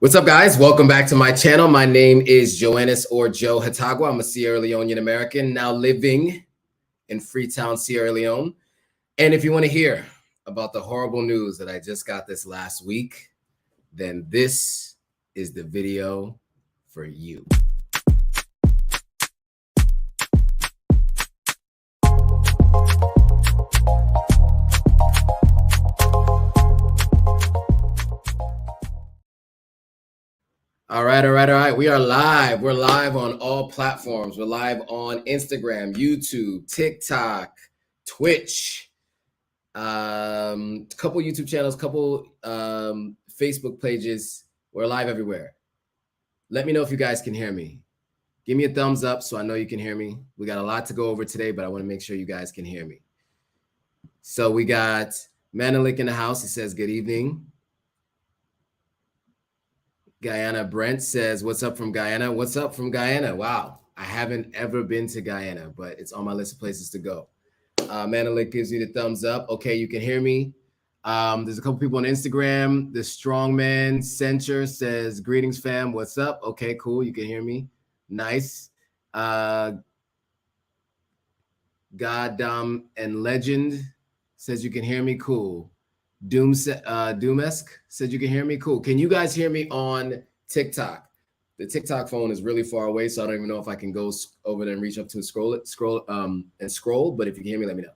What's up, guys? Welcome back to my channel. My name is Joannis or Joe Hatagua. I'm a Sierra Leonean American now living in Freetown, Sierra Leone. And if you want to hear about the horrible news that I just got this last week, then this is the video for you. All right. We are live. We're live on all platforms. We're live on Instagram, YouTube, TikTok, Twitch, couple YouTube channels, couple Facebook pages. We're live everywhere. Let me know if you guys can hear me. Give me a thumbs up so I know you can hear me. We got a lot to go over today, but I want to make sure you guys can hear me. So we got Manelik in the house. He says, good evening. Guyana Brent says, what's up from Guyana? What's up from Guyana? Wow. I haven't ever been to Guyana, but it's on my list of places to go. Manelik gives you the thumbs up. Okay, you can hear me. There's a couple people on Instagram. The Strongman Center says, greetings, fam. What's up? Okay, cool. You can hear me. Nice. Goddamn and Legend says you can hear me. Cool. Doomesk said you can hear me. Cool. Can you guys hear me on TikTok? The TikTok phone is really far away, so I don't even know if I can go over there and reach up to scroll. But if you can hear me, let me know.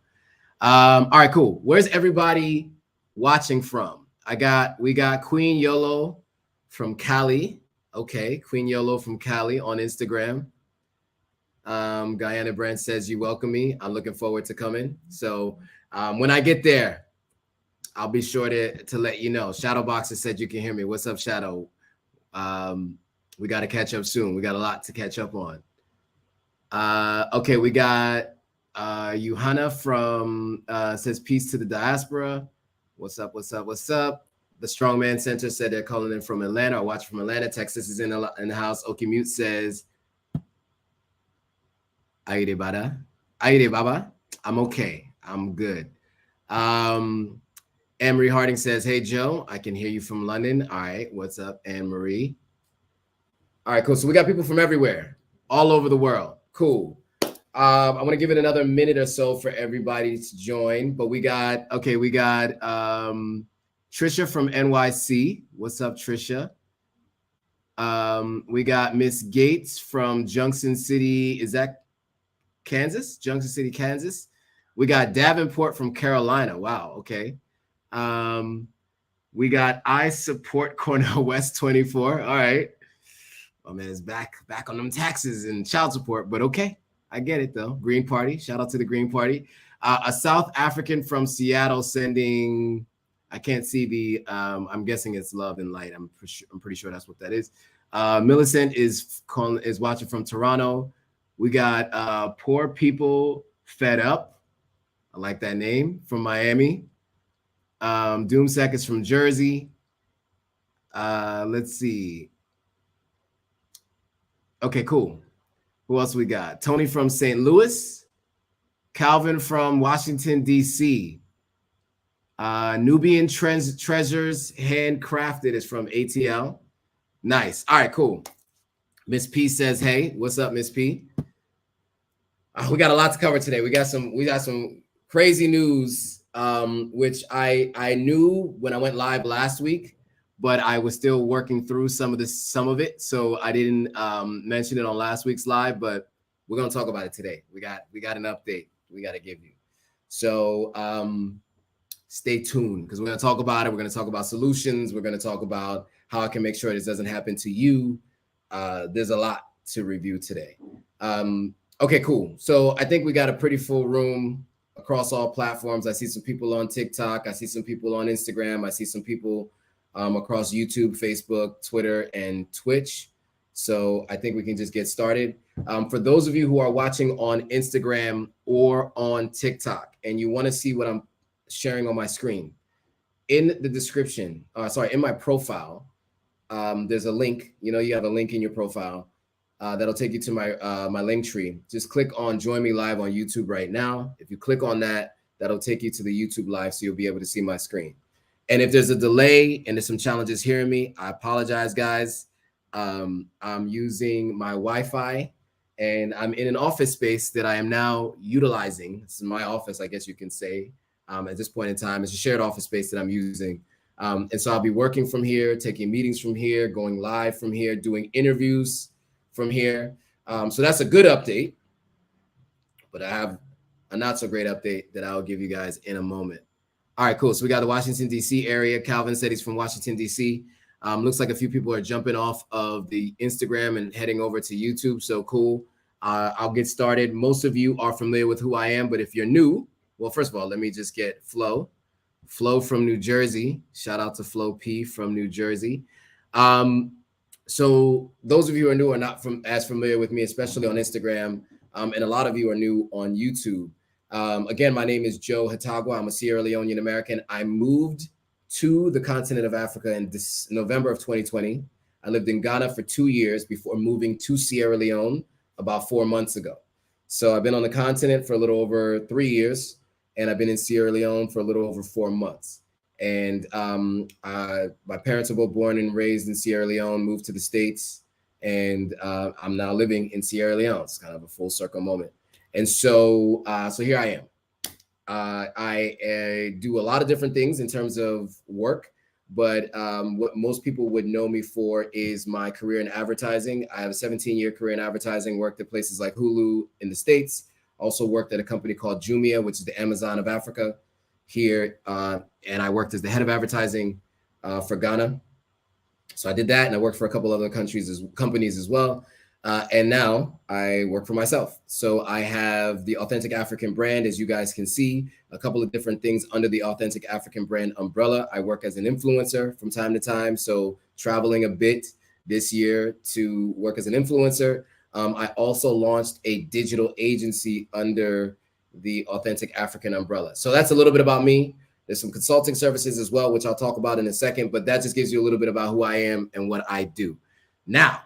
All right, cool. Where's everybody watching from? We got Queen Yolo from Cali. Okay, Queen Yolo from Cali on Instagram. Guyana Brand says you welcome me. I'm looking forward to coming. So when I get there, I'll be sure to let you know. Shadowboxer said you can hear me. What's up, Shadow? We got to catch up soon. We got a lot to catch up on. Okay, we got Johanna from says peace to the diaspora. What's up? The Strongman Center said they're calling in from Atlanta or watching from Atlanta. Texas is in the house. Oki Mute says, Aire Baba. I'm okay. I'm good. Anne-Marie Harding says, hey, Joe, I can hear you from London. All right. What's up, Anne-Marie? All right, cool. So we got people from everywhere, all over the world. Cool. I want to give it another minute or so for everybody to join. But we got Trisha from NYC. What's up, Trisha? We got Miss Gates from Junction City. Is that Kansas? Junction City, Kansas. We got Davenport from Carolina. Wow. Okay. We got I support Cornell West 24. All right. My man is back on them taxes and child support, but okay. I get it though. Green Party. Shout out to the Green Party. A South African from Seattle sending, I can't see the, I'm guessing it's love and light. I'm pretty sure that's what that is. Millicent is watching from Toronto. We got Poor People Fed Up. I like that name, from Miami. Doomsec is from Jersey. Let's see. Okay, cool. Who else we got? Tony from St. Louis. Calvin from Washington, D.C. Nubian Treasures Handcrafted is from ATL. Nice. All right, cool. Miss P says, hey, what's up, Miss P? We got a lot to cover today. We got some crazy news, which I knew when I went live last week, but I was still working through some of it, so I didn't mention it on last week's live. But we're gonna talk about it today. We got an update we got to give you, so stay tuned because we're gonna talk about it. We're gonna talk about solutions. We're gonna talk about how I can make sure this doesn't happen to you. There's a lot to review today. Okay, cool. So I think we got a pretty full room across all platforms. I see some people on TikTok. I see some people on Instagram. I see some people across YouTube, Facebook, Twitter, and Twitch. So I think we can just get started. For those of you who are watching on Instagram or on TikTok, and you want to see what I'm sharing on my screen, in the description, in my profile, there's a link. You have a link in your profile that'll take you to my link tree. Just click on Join Me Live on YouTube right now. If you click on that, that'll take you to the YouTube Live, so you'll be able to see my screen. And if there's a delay and there's some challenges hearing me, I apologize, guys. I'm using my Wi-Fi, and I'm in an office space that I am now utilizing. This is my office, I guess you can say. At this point in time, it's a shared office space that I'm using. And so I'll be working from here, taking meetings from here, going live from here, doing interviews from here. So that's a good update. But I have a not so great update that I'll give you guys in a moment. All right, cool. So we got the Washington, D.C. area. Calvin said he's from Washington, D.C. Looks like a few people are jumping off of the Instagram and heading over to YouTube. So cool. I'll get started. Most of you are familiar with who I am, but if you're new, well, first of all, let me just get Flo. Flo from New Jersey. Shout out to Flo P from New Jersey. So those of you who are new are not as familiar with me, especially on Instagram, and a lot of you are new on YouTube. Again, my name is Joe Hatagwa. I'm a Sierra Leonean American. I moved to the continent of Africa in November of 2020. I lived in Ghana for 2 years before moving to Sierra Leone about 4 months ago. So I've been on the continent for a little over 3 years, and I've been in Sierra Leone for a little over 4 months. And my parents were both born and raised in Sierra Leone, moved to the States, and I'm now living in Sierra Leone. It's kind of a full circle moment. And so here I am. I do a lot of different things in terms of work, but what most people would know me for is my career in advertising. I have a 17-year career in advertising, worked at places like Hulu in the States, also worked at a company called Jumia, which is the Amazon of Africa here. And I worked as the head of advertising for Ghana. So I did that, and I worked for a couple other companies as well. And now I work for myself. So I have the Authentic African brand, as you guys can see, a couple of different things under the Authentic African brand umbrella. I work as an influencer from time to time. So traveling a bit this year to work as an influencer. I also launched a digital agency under the Authentic African umbrella. So that's a little bit about me. There's some consulting services as well, which I'll talk about in a second, but that just gives you a little bit about who I am and what I do. Now,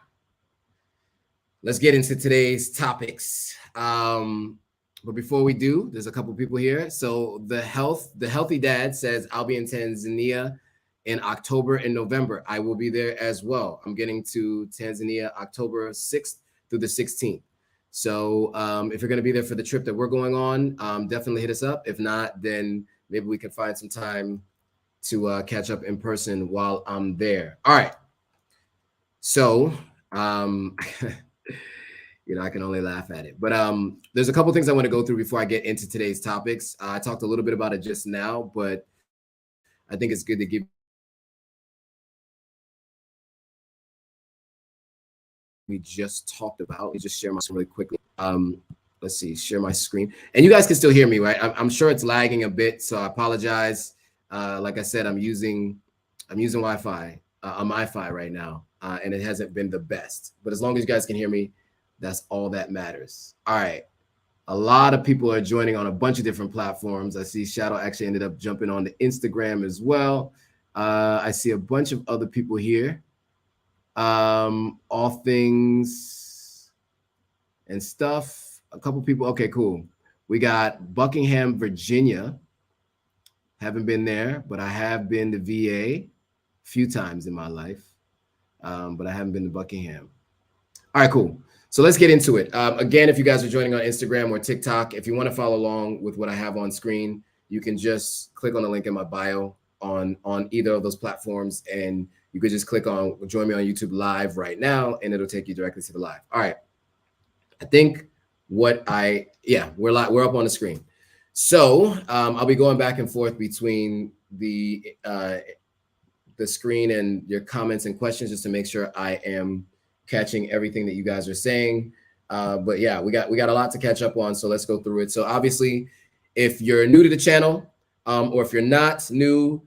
let's get into today's topics. But before we do, there's a couple people here. So the Healthy Dad says, I'll be in Tanzania in October and November. I will be there as well. I'm getting to Tanzania October 6th through the 16th. So if you're going to be there for the trip that we're going on, definitely hit us up. If not, then maybe we can find some time to catch up in person while I'm there. All right. So, you know, I can only laugh at it. But there's a couple things I want to go through before I get into today's topics. I talked a little bit about it just now, but I think it's good to give we just talked about. Let me just share my screen really quickly. Let's see, share my screen. And you guys can still hear me, right? I'm sure it's lagging a bit, so I apologize. Like I said, I'm using Wi-Fi on my Fi right now, and it hasn't been the best. But as long as you guys can hear me, that's all that matters. All right. A lot of people are joining on a bunch of different platforms. I see Shadow actually ended up jumping on the Instagram as well. I see a bunch of other people here. All things and stuff. A couple people. Okay, cool. We got Buckingham, Virginia. Haven't been there, but I have been to VA a few times in my life. But I haven't been to Buckingham. All right, cool. So let's get into it. Again, if you guys are joining on Instagram or TikTok, if you want to follow along with what I have on screen, you can just click on the link in my bio on either of those platforms, and you could just click on join me on YouTube live right now, and it'll take you directly to the live. All right. I think we're up on the screen. So I'll be going back and forth between the screen and your comments and questions just to make sure I am catching everything that you guys are saying. But yeah, we got a lot to catch up on, so let's go through it. So obviously, if you're new to the channel, or if you're not new,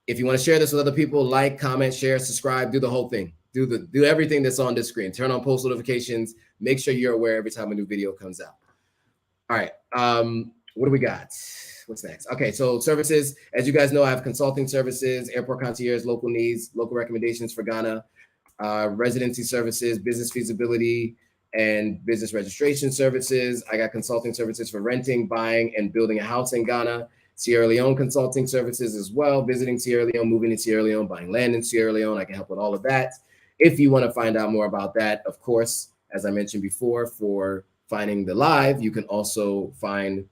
if you want to share this with other people, like, comment, share, subscribe, do the whole thing. Do everything that's on this screen. Turn on post notifications. Make sure you're aware every time a new video comes out. All right. What do we got? What's next? Okay, so services. As you guys know, I have consulting services, airport concierge, local needs, local recommendations for Ghana, residency services, business feasibility, and business registration services. I got consulting services for renting, buying, and building a house in Ghana, Sierra Leone consulting services as well, visiting Sierra Leone, moving to Sierra Leone, buying land in Sierra Leone. I can help with all of that. If you want to find out more about that, of course, as I mentioned before, for finding the live, you can also find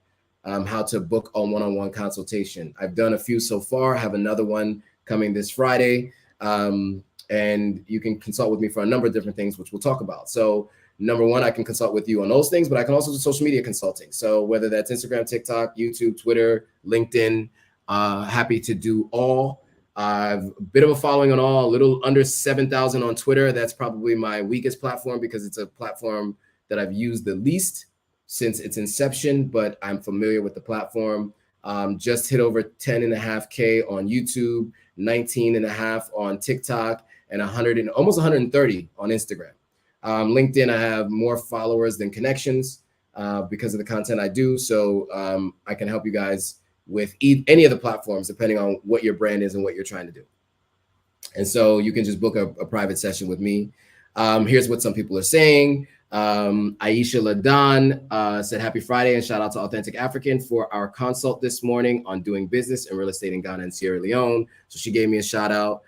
how to book a one-on-one consultation. I've done a few so far. I have another one coming this Friday. And you can consult with me for a number of different things, which we'll talk about. So number one, I can consult with you on those things, but I can also do social media consulting. So whether that's Instagram, TikTok, YouTube, Twitter, LinkedIn, happy to do all. I've a bit of a following on all, a little under 7,000 on Twitter. That's probably my weakest platform because it's a platform that I've used the least since its inception, but I'm familiar with the platform. Just hit over 10.5K on YouTube, 19.5 on TikTok, and 100 and almost 130 on Instagram. LinkedIn, I have more followers than connections because of the content I do. So I can help you guys with any of the platforms, depending on what your brand is and what you're trying to do. And so you can just book a private session with me. Here's what some people are saying. Aisha Ladan said, happy Friday and shout out to Authentic African for our consult this morning on doing business and real estate in Ghana and Sierra Leone. So she gave me a shout out,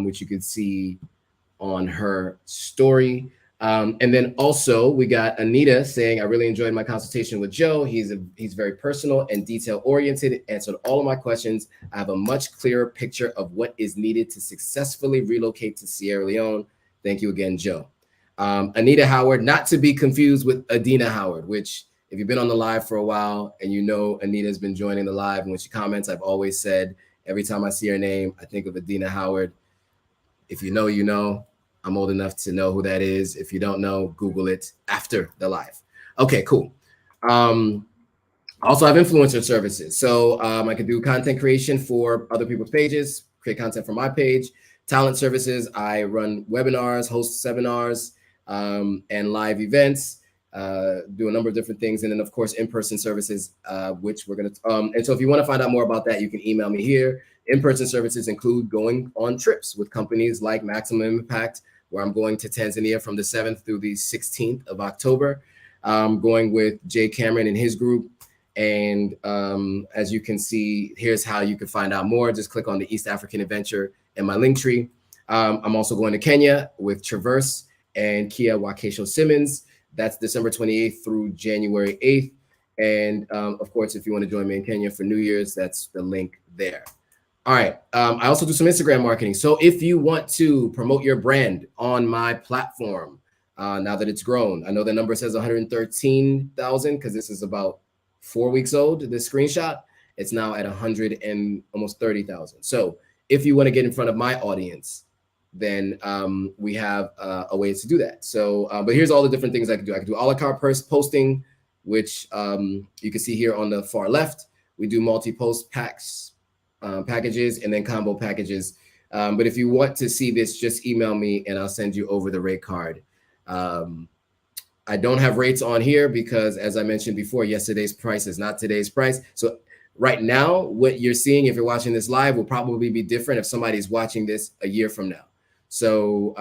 which you can see on her story. And then also we got Anita saying, I really enjoyed my consultation with Joe. He's very personal and detail oriented, answered all of my questions. I have a much clearer picture of what is needed to successfully relocate to Sierra Leone. Thank you again, Joe. Anita Howard, not to be confused with Adina Howard, which if you've been on the live for a while and you know Anita's been joining the live, and when she comments, I've always said, every time I see her name, I think of Adina Howard. If you know, you know. I'm old enough to know who that is. If you don't know, Google it after the live. Okay, cool. Also, I have influencer services. So I can do content creation for other people's pages, create content for my page. Talent services, I run webinars, host seminars, and live events, do a number of different things. And then, of course, in-person services, which we're going to, and so if you want to find out more about that, you can email me here. In-person services include going on trips with companies like Maximum Impact, where I'm going to Tanzania from the 7th through the 16th of October. Going with Jay Cameron and his group. And as you can see, here's how you can find out more. Just click on the East African Adventure in my link tree. I'm also going to Kenya with Traverse and Kia Wakesho Simmons. That's December 28th through January 8th. And of course, if you want to join me in Kenya for New Year's, that's the link there. All right. I also do some Instagram marketing. So if you want to promote your brand on my platform, now that it's grown, I know the number says 113,000 because this is about 4 weeks old, this screenshot. It's now at 100 and almost 30,000. So if you want to get in front of my audience, then we have a way to do that. So, but here's all the different things I can do. I can do a la carte posting, which you can see here on the far left. We do multi-post packs. Packages and then combo packages. But if you want to see this, just email me and I'll send you over the rate card. I don't have rates on here because, as I mentioned before, yesterday's price is not today's price. So right now, what you're seeing, if you're watching this live, will probably be different if somebody's watching this a year from now. So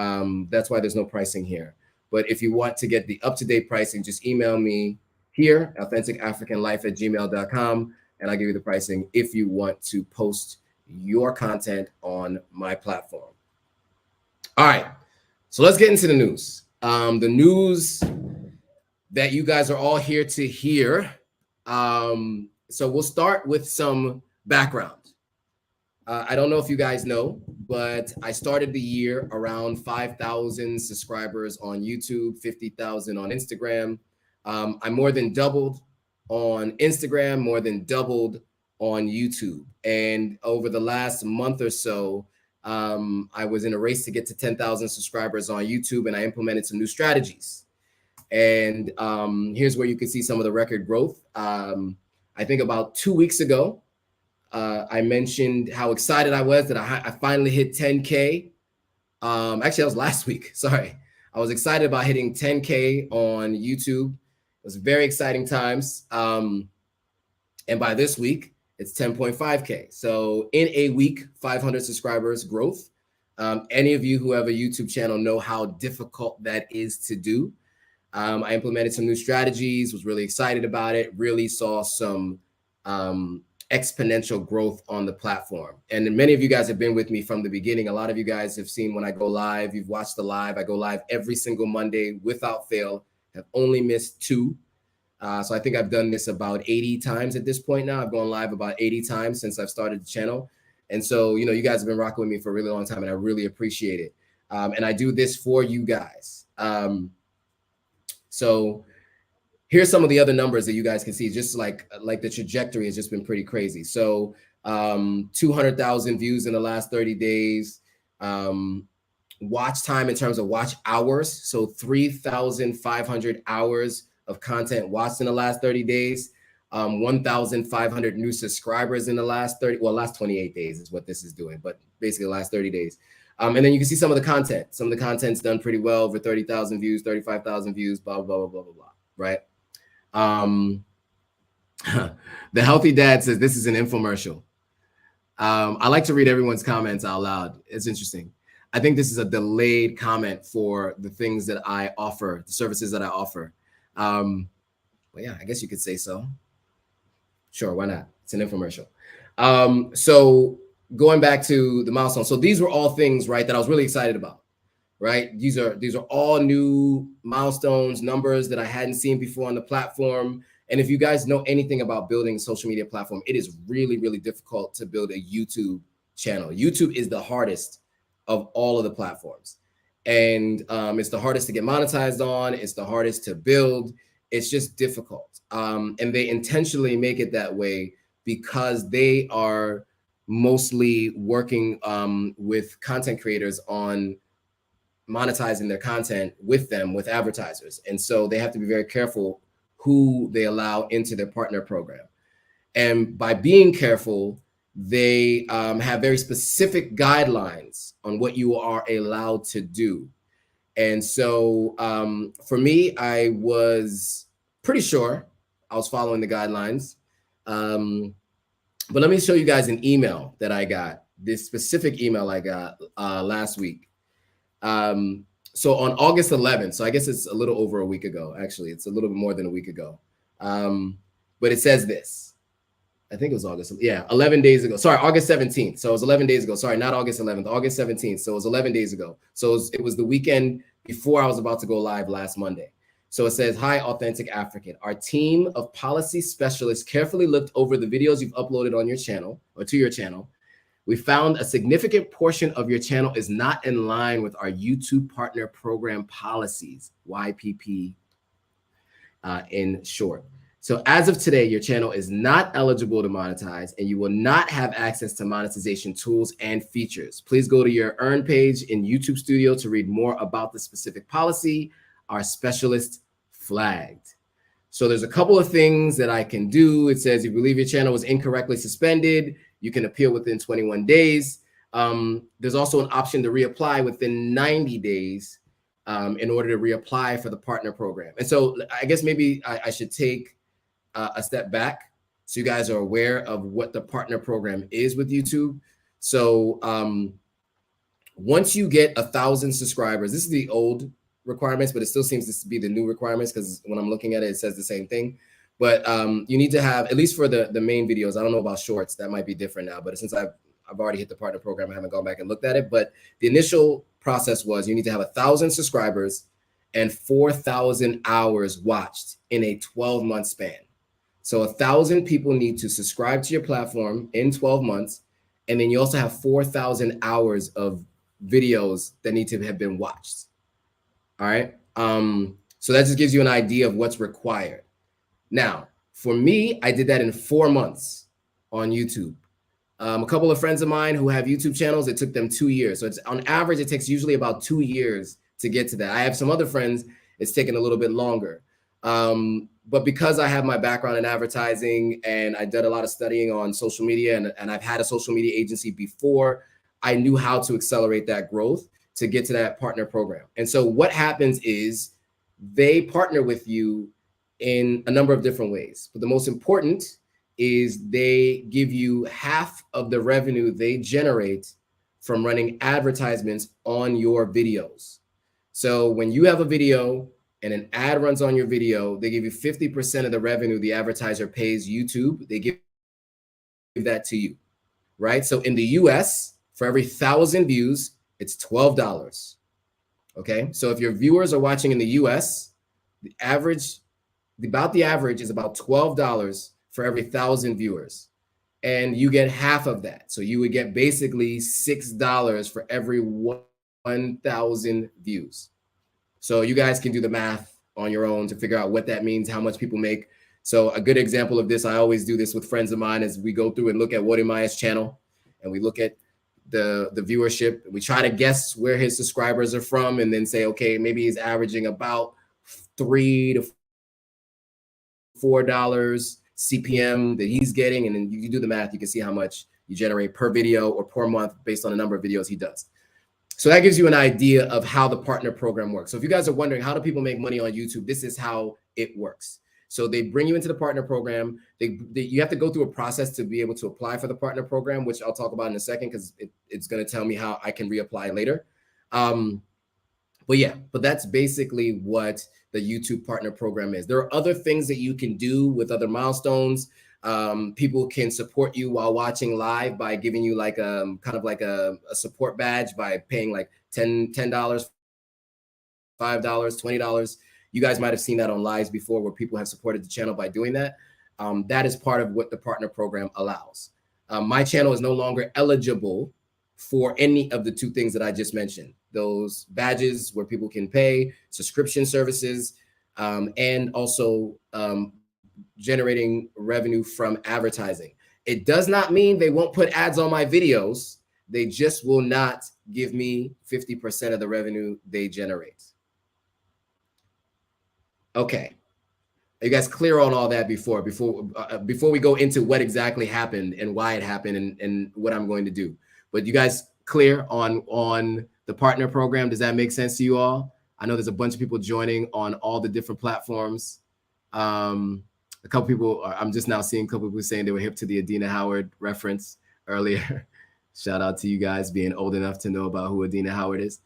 that's why there's no pricing here. But if you want to get the up-to-date pricing, just email me here, authenticafricanlife@gmail.com. And I'll give you the pricing if you want to post your content on my platform. All right, so let's get into the news. The news that you guys are all here to hear. So we'll start with some background. I don't know if you guys know, but I started the year around 5,000 subscribers on YouTube, 50,000 on Instagram. I more than doubled on Instagram, more than doubled on YouTube. And over the last month or so, I was in a race to get to 10,000 subscribers on YouTube, and I implemented some new strategies. And here's where you can see some of the record growth. I think about 2 weeks ago, I mentioned how excited I was that I finally hit 10K. Actually, that was last week. Sorry. I was excited about hitting 10K on YouTube. It was very exciting times. And by this week, it's 10.5K. So in a week, 500 subscribers growth. Any of you who have a YouTube channel know how difficult that is to do. I implemented some new strategies, was really excited about it, really saw some exponential growth on the platform. And many of you guys have been with me from the beginning. A lot of you guys have seen when I go live, you've watched the live. I go live every single Monday without fail, have only missed 2. So I think I've done this about 80 times at this point now. I've gone live about 80 times since I've started the channel. And so, you know, you guys have been rocking with me for a really long time, and I really appreciate it. And I do this for you guys. So here's some of the other numbers that you guys can see. Just like the trajectory has just been pretty crazy. So 200,000 views in the last 30 days. Watch time in terms of watch hours. So 3,500 hours of content watched in the last 30 days. 1,500 new subscribers in the last 28 days is what this is doing, but basically the last 30 days. And then you can see some of the content. Some of the content's done pretty well, over 30,000 views, 35,000 views, blah, blah, blah, blah, blah, blah, right? The Healthy Dad says, this is an infomercial. I like to read everyone's comments out loud. It's interesting. I think this is a delayed comment for the things that I offer, the services that I offer. Well, yeah, I guess you could say so. Sure, why not? It's an infomercial. So going back to the milestone. So these were all things, right, that I was really excited about, right? These are all new milestones, numbers that I hadn't seen before on the platform. And if you guys know anything about building a social media platform, it is really, really difficult to build a YouTube channel. YouTube is the hardest of all of the platforms. And it's the hardest to get monetized on. It's the hardest to build. It's just difficult. And they intentionally make it that way because they are mostly working with content creators on monetizing their content with them, with advertisers. And so they have to be very careful who they allow into their partner program. And by being careful, they have very specific guidelines on what you are allowed to do. And so for me, I was pretty sure I was following the guidelines. But let me show you guys an email that I got, this specific email I got last week. So on August 11th, so I guess it's a little over a week ago, actually, it's a little bit more than a week ago. But it says this. I think it was August. Yeah, 11 days ago. Sorry, August 17th. So it was 11 days ago. Sorry, not August 11th, August 17th. So it was 11 days ago. So it was the weekend before I was about to go live last Monday. So it says, hi, Authentic African. Our team of policy specialists carefully looked over the videos you've uploaded on your channel or to your channel. We found a significant portion of your channel is not in line with our YouTube Partner Program policies, YPP in short. So as of today, your channel is not eligible to monetize and you will not have access to monetization tools and features. Please go to your Earn page in YouTube Studio to read more about the specific policy our specialist flagged. So there's a couple of things that I can do. It says if you believe your channel was incorrectly suspended, you can appeal within 21 days. There's also an option to reapply within 90 days in order to reapply for the partner program. And so I guess maybe I should take a step back so you guys are aware of what the partner program is with YouTube. So once you get 1,000 subscribers, this is the old requirements, but it still seems to be the new requirements because when I'm looking at it, it says the same thing. But you need to have, at least for the main videos, I don't know about shorts, that might be different now, but since I've already hit the partner program, I haven't gone back and looked at it. But the initial process was you need to have 1,000 subscribers and 4,000 hours watched in a 12-month span. So 1,000 people need to subscribe to your platform in 12 months. And then you also have 4,000 hours of videos that need to have been watched. All right. So that just gives you an idea of what's required. Now, for me, I did that in 4 months on YouTube. A couple of friends of mine who have YouTube channels, it took them 2 years. So it's on average, it takes usually about 2 years to get to that. I have some other friends, it's taken a little bit longer. But because I have my background in advertising and I did a lot of studying on social media and I've had a social media agency before, I knew how to accelerate that growth to get to that partner program. And so what happens is they partner with you in a number of different ways. But the most important is they give you half of the revenue they generate from running advertisements on your videos. So when you have a video and an ad runs on your video, they give you 50% of the revenue the advertiser pays YouTube. They give that to you, right? So in the US, for every 1,000 views, it's $12. Okay. So if your viewers are watching in the US, the average is about $12 for every 1,000 viewers. And you get half of that. So you would get basically $6 for every 1,000 views. So you guys can do the math on your own to figure out what that means, how much people make. So a good example of this, I always do this with friends of mine, as we go through and look at Wodemaya's channel and we look at the viewership. We try to guess where his subscribers are from and then say, okay, maybe he's averaging about $3 to $4 CPM that he's getting. And then you do the math, you can see how much you generate per video or per month based on the number of videos he does. So that gives you an idea of how the partner program works. So if you guys are wondering, how do people make money on YouTube? This is how it works. So they bring you into the partner program. You have to go through a process to be able to apply for the partner program, which I'll talk about in a second because it's going to tell me how I can reapply later. But that's basically what the YouTube partner program is. There are other things that you can do with other milestones. People can support you while watching live by giving you like kind of like a support badge by paying like $10, $5, $20. You guys might have seen that on lives before where people have supported the channel by doing that. That is part of what the partner program allows. My channel is no longer eligible for any of the two things that I just mentioned. Those badges where people can pay, subscription services, and also generating revenue from advertising. It does not mean they won't put ads on my videos. They just will not give me 50% of the revenue they generate. Okay. Are you guys clear on all that before we go into what exactly happened and why it happened and what I'm going to do? But you guys clear on the partner program? Does that make sense to you all? I know there's a bunch of people joining on all the different platforms. A couple people, I'm just now seeing a couple people saying they were hip to the Adina Howard reference earlier. Shout out to you guys being old enough to know about who Adina Howard is.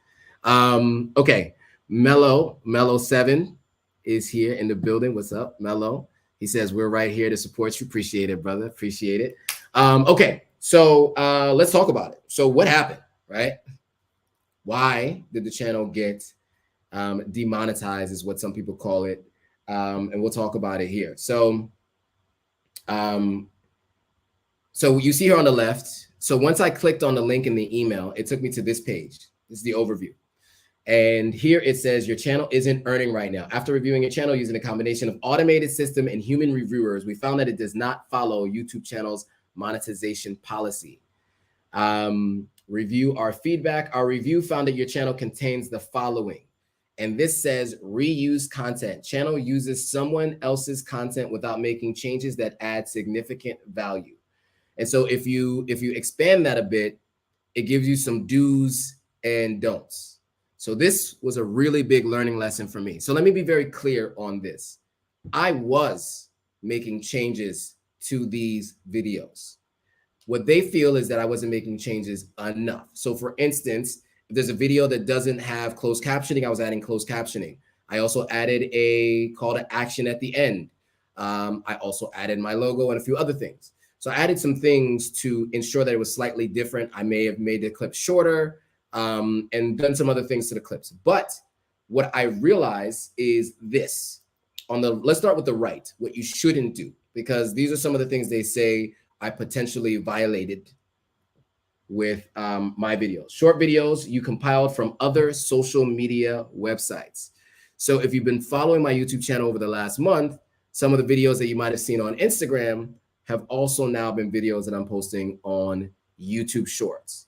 Okay, Mello 7 is here in the building. What's up, Mello? He says, we're right here to support you. Appreciate it, brother. Appreciate it. Okay, so let's talk about it. So what happened, right? Why did the channel get demonetized is what some people call it. And we'll talk about it here. So you see here on the left. So once I clicked on the link in the email, it took me to this page. This is the overview. And here it says your channel isn't earning right now. After reviewing your channel using a combination of automated system and human reviewers, we found that it does not follow YouTube channel's monetization policy. Review our feedback. Our review found that your channel contains the following. And this says reuse content. Channel uses someone else's content without making changes that add significant value. And so if you expand that a bit, it gives you some do's and don'ts. So this was a really big learning lesson for me. So let me be very clear on this. I was making changes to these videos. What they feel is that I wasn't making changes enough. So for instance, if there's a video that doesn't have closed captioning, I was adding closed captioning. I also added a call to action at the end. I also added my logo and a few other things. So I added some things to ensure that it was slightly different. I may have made the clip shorter and done some other things to the clips. But what I realized is this. Let's start with the right, what you shouldn't do, because these are some of the things they say I potentially violated with my videos. Short videos you compiled from other social media websites. So if you've been following my YouTube channel over the last month, some of the videos that you might have seen on Instagram have also now been videos that I'm posting on YouTube Shorts.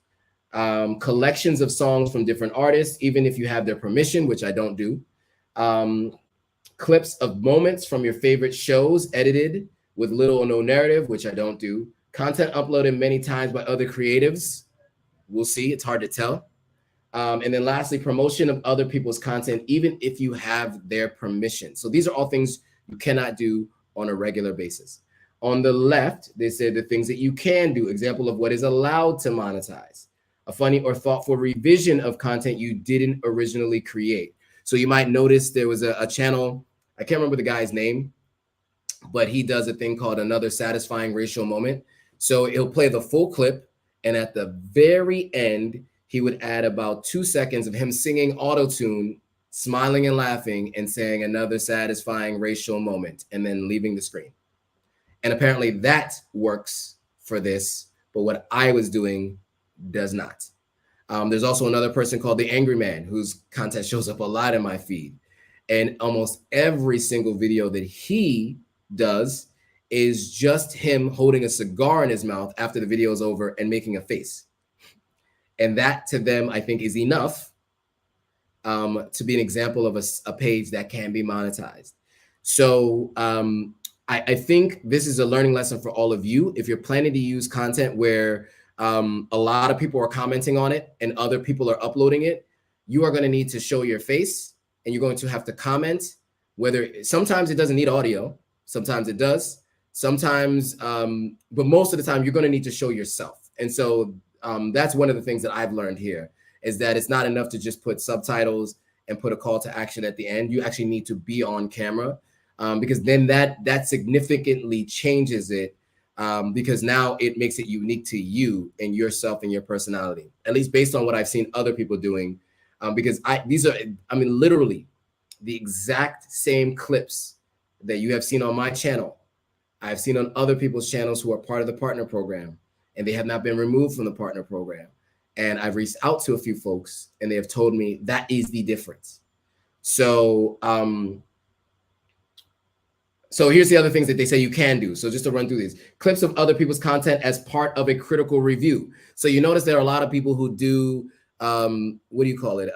Collections of songs from different artists, even if you have their permission, which I don't do. Clips of moments from your favorite shows edited with little or no narrative, which I don't do. Content uploaded many times by other creatives. We'll see, it's hard to tell. And then lastly, promotion of other people's content, even if you have their permission. So these are all things you cannot do on a regular basis. On the left, they said the things that you can do. Example of what is allowed to monetize. A funny or thoughtful revision of content you didn't originally create. So you might notice there was a channel, I can't remember the guy's name, but he does a thing called Another Satisfying Racial Moment. So he'll play the full clip, and at the very end, he would add about 2 seconds of him singing auto-tune, smiling and laughing, and saying another satisfying racial moment, and then leaving the screen. And apparently that works for this, but what I was doing does not. There's also another person called the Angry Man, whose content shows up a lot in my feed. And almost every single video that he does is just him holding a cigar in his mouth after the video is over and making a face. And that to them, I think, is enough to be an example of a page that can be monetized. So I think this is a learning lesson for all of you. If you're planning to use content where a lot of people are commenting on it and other people are uploading it, you are going to need to show your face, and you're going to have to comment. Whether sometimes it doesn't need audio, sometimes it does, sometimes, but most of the time you're going to need to show yourself. And so that's one of the things that I've learned here, is that it's not enough to just put subtitles and put a call to action at the end. You actually need to be on camera, because then that significantly changes it, because now it makes it unique to you and yourself and your personality, at least based on what I've seen other people doing. Because these are literally the exact same clips that you have seen on my channel, I've seen on other people's channels who are part of the partner program, and they have not been removed from the partner program. And I've reached out to a few folks, and they have told me that is the difference. So, so here's the other things that they say you can do. So just to run through these: clips of other people's content as part of a critical review. So you notice there are a lot of people who do, what do you call it?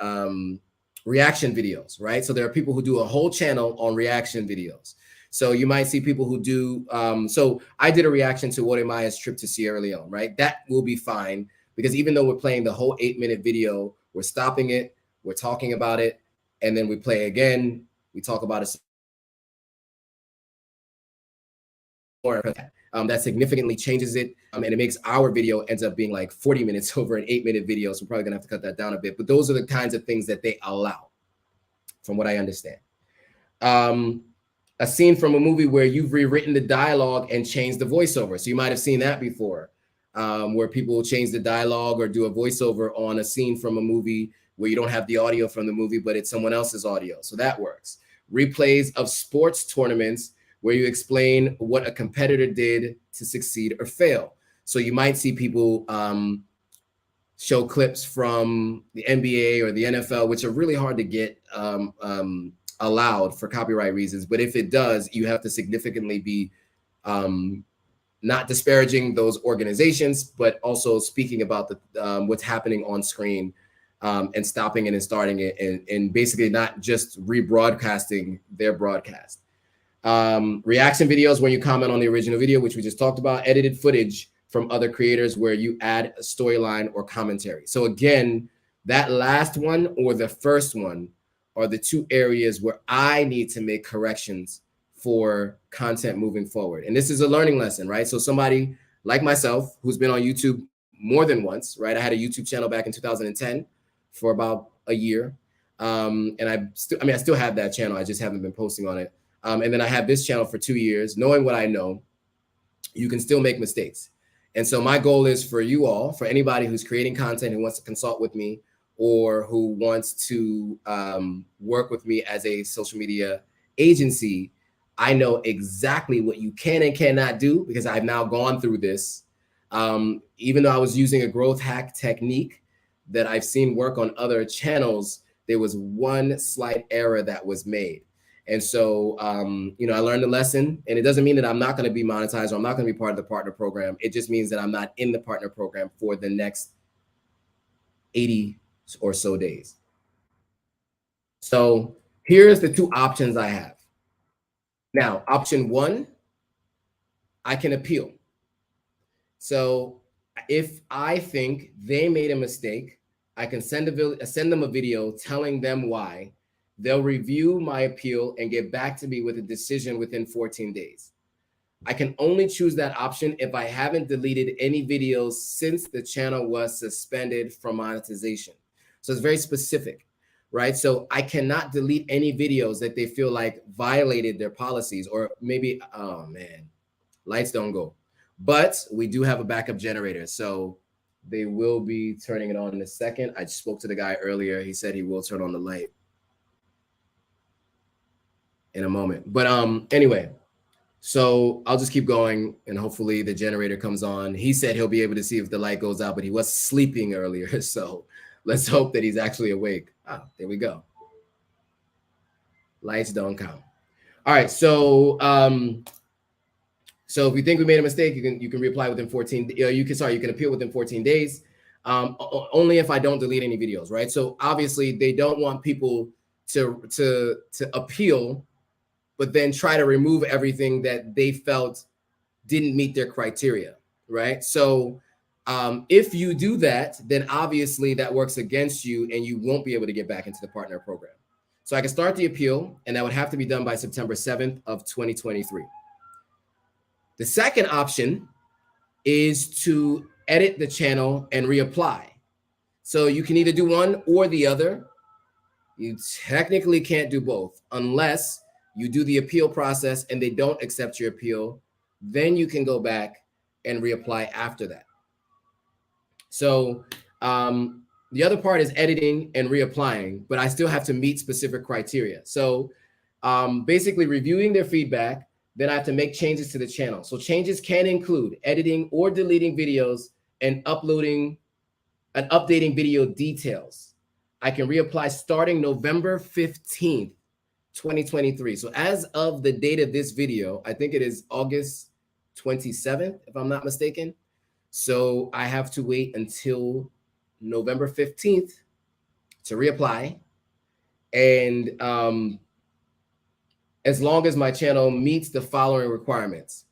Reaction videos, right? So there are people who do a whole channel on reaction videos. So you might see people who do, so I did a reaction to Wode Maya's trip to Sierra Leone, right? That will be fine, because even though we're playing the whole 8-minute video, we're stopping it, we're talking about it, and then we play again, we talk about it. That significantly changes it, and it makes our video ends up being like 40 minutes over an 8-minute video. So we're probably gonna have to cut that down a bit, but those are the kinds of things that they allow, from what I understand. A scene from a movie where you've rewritten the dialogue and changed the voiceover. So you might have seen that before, where people will change the dialogue or do a voiceover on a scene from a movie where you don't have the audio from the movie, but it's someone else's audio. So that works. Replays of sports tournaments where you explain what a competitor did to succeed or fail. So you might see people show clips from the NBA or the NFL, which are really hard to get allowed for copyright reasons. But if it does, you have to significantly be not disparaging those organizations, but also speaking about the what's happening on screen, and stopping it and starting it, and basically not just rebroadcasting their broadcast. Reaction videos when you comment on the original video, which we just talked about. Edited footage from other creators where you add a storyline or commentary. So again, that last one or the first one are the two areas where I need to make corrections for content moving forward. And this is a learning lesson, right? So somebody like myself who's been on YouTube more than once, right? I had a YouTube channel back in 2010 for about a year. And I still have that channel. I just haven't been posting on it. And then I have this channel for 2 years. Knowing what I know, you can still make mistakes. And so my goal is for you all, for anybody who's creating content, who wants to consult with me, or who wants to work with me as a social media agency, I know exactly what you can and cannot do, because I've now gone through this. Even though I was using a growth hack technique that I've seen work on other channels, there was one slight error that was made. And so, I learned a lesson, and it doesn't mean that I'm not going to be monetized or I'm not going to be part of the partner program. It just means that I'm not in the partner program for the next 80 or so days. So here's the two options I have. Now, option one, I can appeal. So if I think they made a mistake, I can send them a video telling them why. They'll review my appeal and get back to me with a decision within 14 days. I can only choose that option if I haven't deleted any videos since the channel was suspended from monetization. So it's very specific, right? So I cannot delete any videos that they feel like violated their policies, or maybe, oh man, lights don't go. but we do have a backup generator. So they will be turning it on in a second. I spoke to the guy earlier. He said he will turn on the light in a moment. But anyway, so I'll just keep going and hopefully the generator comes on. He said he'll be able to see if the light goes out, but he was sleeping earlier. So let's hope that he's actually awake. Ah, there we go. Lights don't count. All right, so so if you think we made a mistake, you can reapply within 14. You can appeal within 14 days. Only if I don't delete any videos, right? So obviously they don't want people to appeal, but then try to remove everything that they felt didn't meet their criteria, right? So if you do that, then obviously that works against you and you won't be able to get back into the partner program. So I can start the appeal, and that would have to be done by September 7th of 2023. The second option is to edit the channel and reapply. So you can either do one or the other. You technically can't do both unless you do the appeal process and they don't accept your appeal. Then you can go back and reapply after that. So the other part is editing and reapplying, but I still have to meet specific criteria. So basically reviewing their feedback, then I have to make changes to the channel. So changes can include editing or deleting videos and updating video details. I can reapply starting November 15th, 2023. So as of the date of this video, I think it is August 27th, if I'm not mistaken. So I have to wait until November 15th to reapply. And as long as my channel meets the following requirements.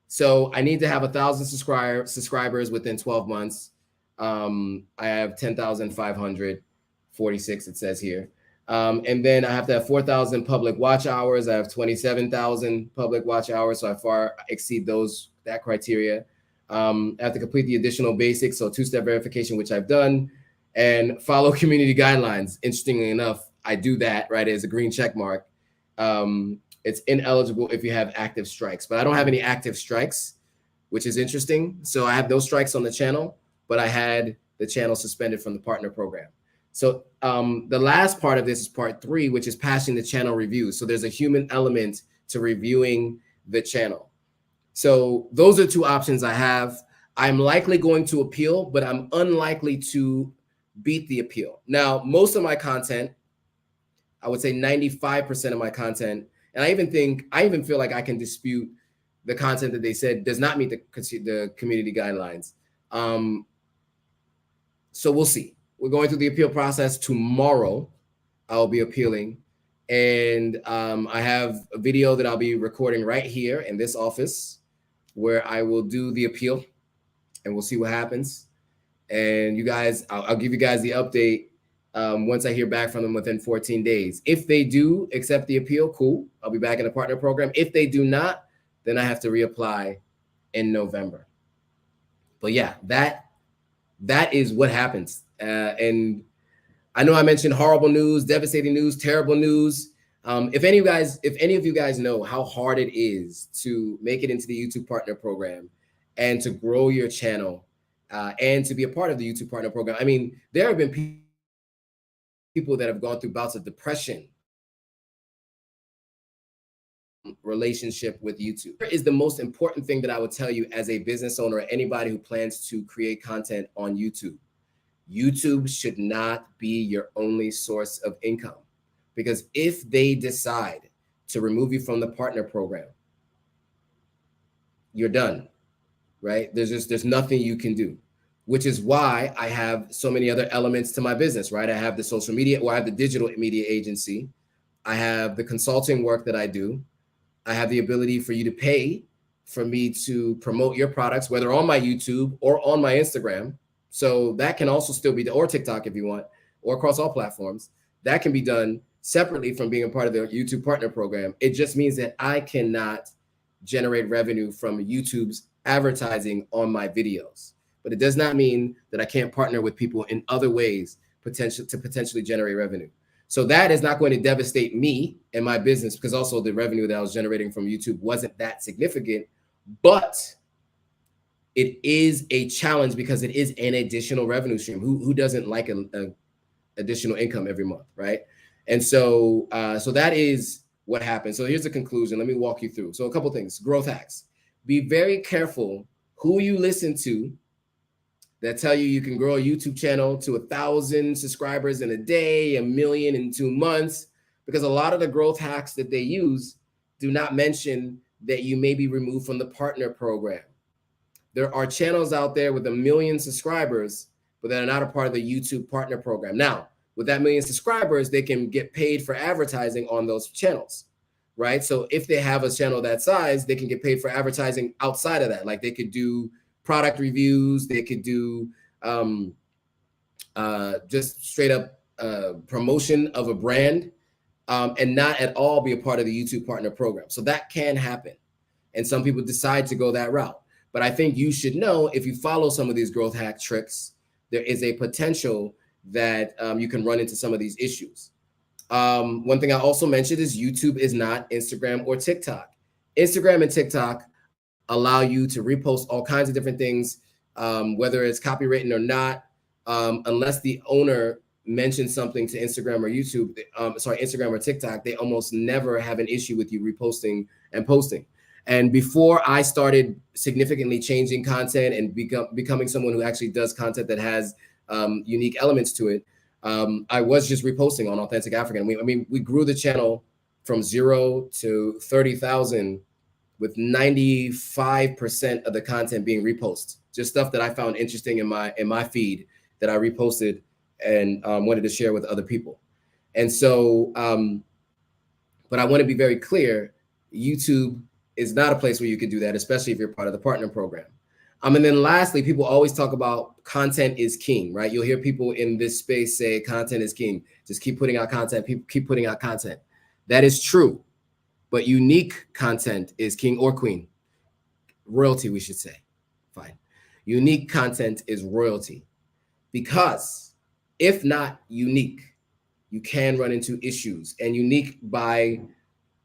So I need to have 1,000 subscribers within 12 months. I have 10,546, it says here. And then I have to have 4,000 public watch hours. I have 27,000 public watch hours, so I far exceed that criteria. I have to complete the additional basics, so two-step verification, which I've done, and follow community guidelines. Interestingly enough, I do that, right, as a green check mark. It's ineligible if you have active strikes, but I don't have any active strikes, which is interesting. So I have no strikes on the channel, but I had the channel suspended from the partner program. So the last part of this is part 3, which is passing the channel review. So there's a human element to reviewing the channel. So those are 2 options I have. I'm likely going to appeal, but I'm unlikely to beat the appeal. Now, most of my content, I would say 95% of my content, and I even feel like I can dispute the content that they said does not meet the community guidelines. So we'll see. We're going through the appeal process tomorrow. I'll be appealing. And I have a video that I'll be recording right here in this office where I will do the appeal and we'll see what happens. And you guys, I'll give you guys the update once I hear back from them within 14 days. If they do accept the appeal, cool. I'll be back in the partner program. If they do not, then I have to reapply in November. But yeah, that is what happens. And I know I mentioned horrible news, devastating news, terrible news. If any of you guys know how hard it is to make it into the YouTube partner program and to grow your channel and to be a part of the YouTube partner program, I mean, there have been people that have gone through bouts of depression relationship with YouTube. Here is the most important thing that I would tell you as a business owner or anybody who plans to create content on YouTube. YouTube should not be your only source of income, because if they decide to remove you from the partner program, you're done, right? There's nothing you can do, which is why I have so many other elements to my business, right? I have the social media, or I have the digital media agency. I have the consulting work that I do. I have the ability for you to pay for me to promote your products, whether on my YouTube or on my Instagram. So that can also still be, or TikTok if you want, or across all platforms. That can be done separately from being a part of the YouTube partner program. It just means that I cannot generate revenue from YouTube's advertising on my videos. But it does not mean that I can't partner with people in other ways to potentially generate revenue. So that is not going to devastate me and my business, because also the revenue that I was generating from YouTube wasn't that significant. But it is a challenge because it is an additional revenue stream. Who doesn't like a additional income every month, right? And so so that is what happens. So here's the conclusion. Let me walk you through. So a couple things. Growth hacks. Be very careful who you listen to that tell you can grow a YouTube channel to 1,000 subscribers in a day, 1,000,000 in 2 months, because a lot of the growth hacks that they use do not mention that you may be removed from the partner program. There are channels out there with 1,000,000 subscribers, but that are not a part of the YouTube partner program. Now, with that 1,000,000 subscribers, they can get paid for advertising on those channels, right? So if they have a channel that size, they can get paid for advertising outside of that. Like they could do product reviews, they could do just straight up promotion of a brand, and not at all be a part of the YouTube partner program. So that can happen. And some people decide to go that route. But I think you should know, if you follow some of these growth hack tricks, there is a potential that you can run into some of these issues. One thing I also mentioned is YouTube is not Instagram or TikTok. Instagram and TikTok allow you to repost all kinds of different things, whether it's copywritten or not, unless the owner mentions something to Instagram or YouTube, Instagram or TikTok, they almost never have an issue with you reposting and posting. And before I started significantly changing content and becoming someone who actually does content that has unique elements to it, I was just reposting on Authentic African. We grew the channel from 0 to 30,000 with 95% of the content being reposted, just stuff that I found interesting in my feed that I reposted and wanted to share with other people. And so, but I want to be very clear, YouTube is not a place where you can do that, especially if you're part of the partner program. And then lastly, people always talk about content is king, right? You'll hear people in this space say content is king. Just keep putting out content, people keep putting out content. That is true, but unique content is king or queen. Royalty, we should say. Fine. Unique content is royalty, because if not unique, you can run into issues, and unique by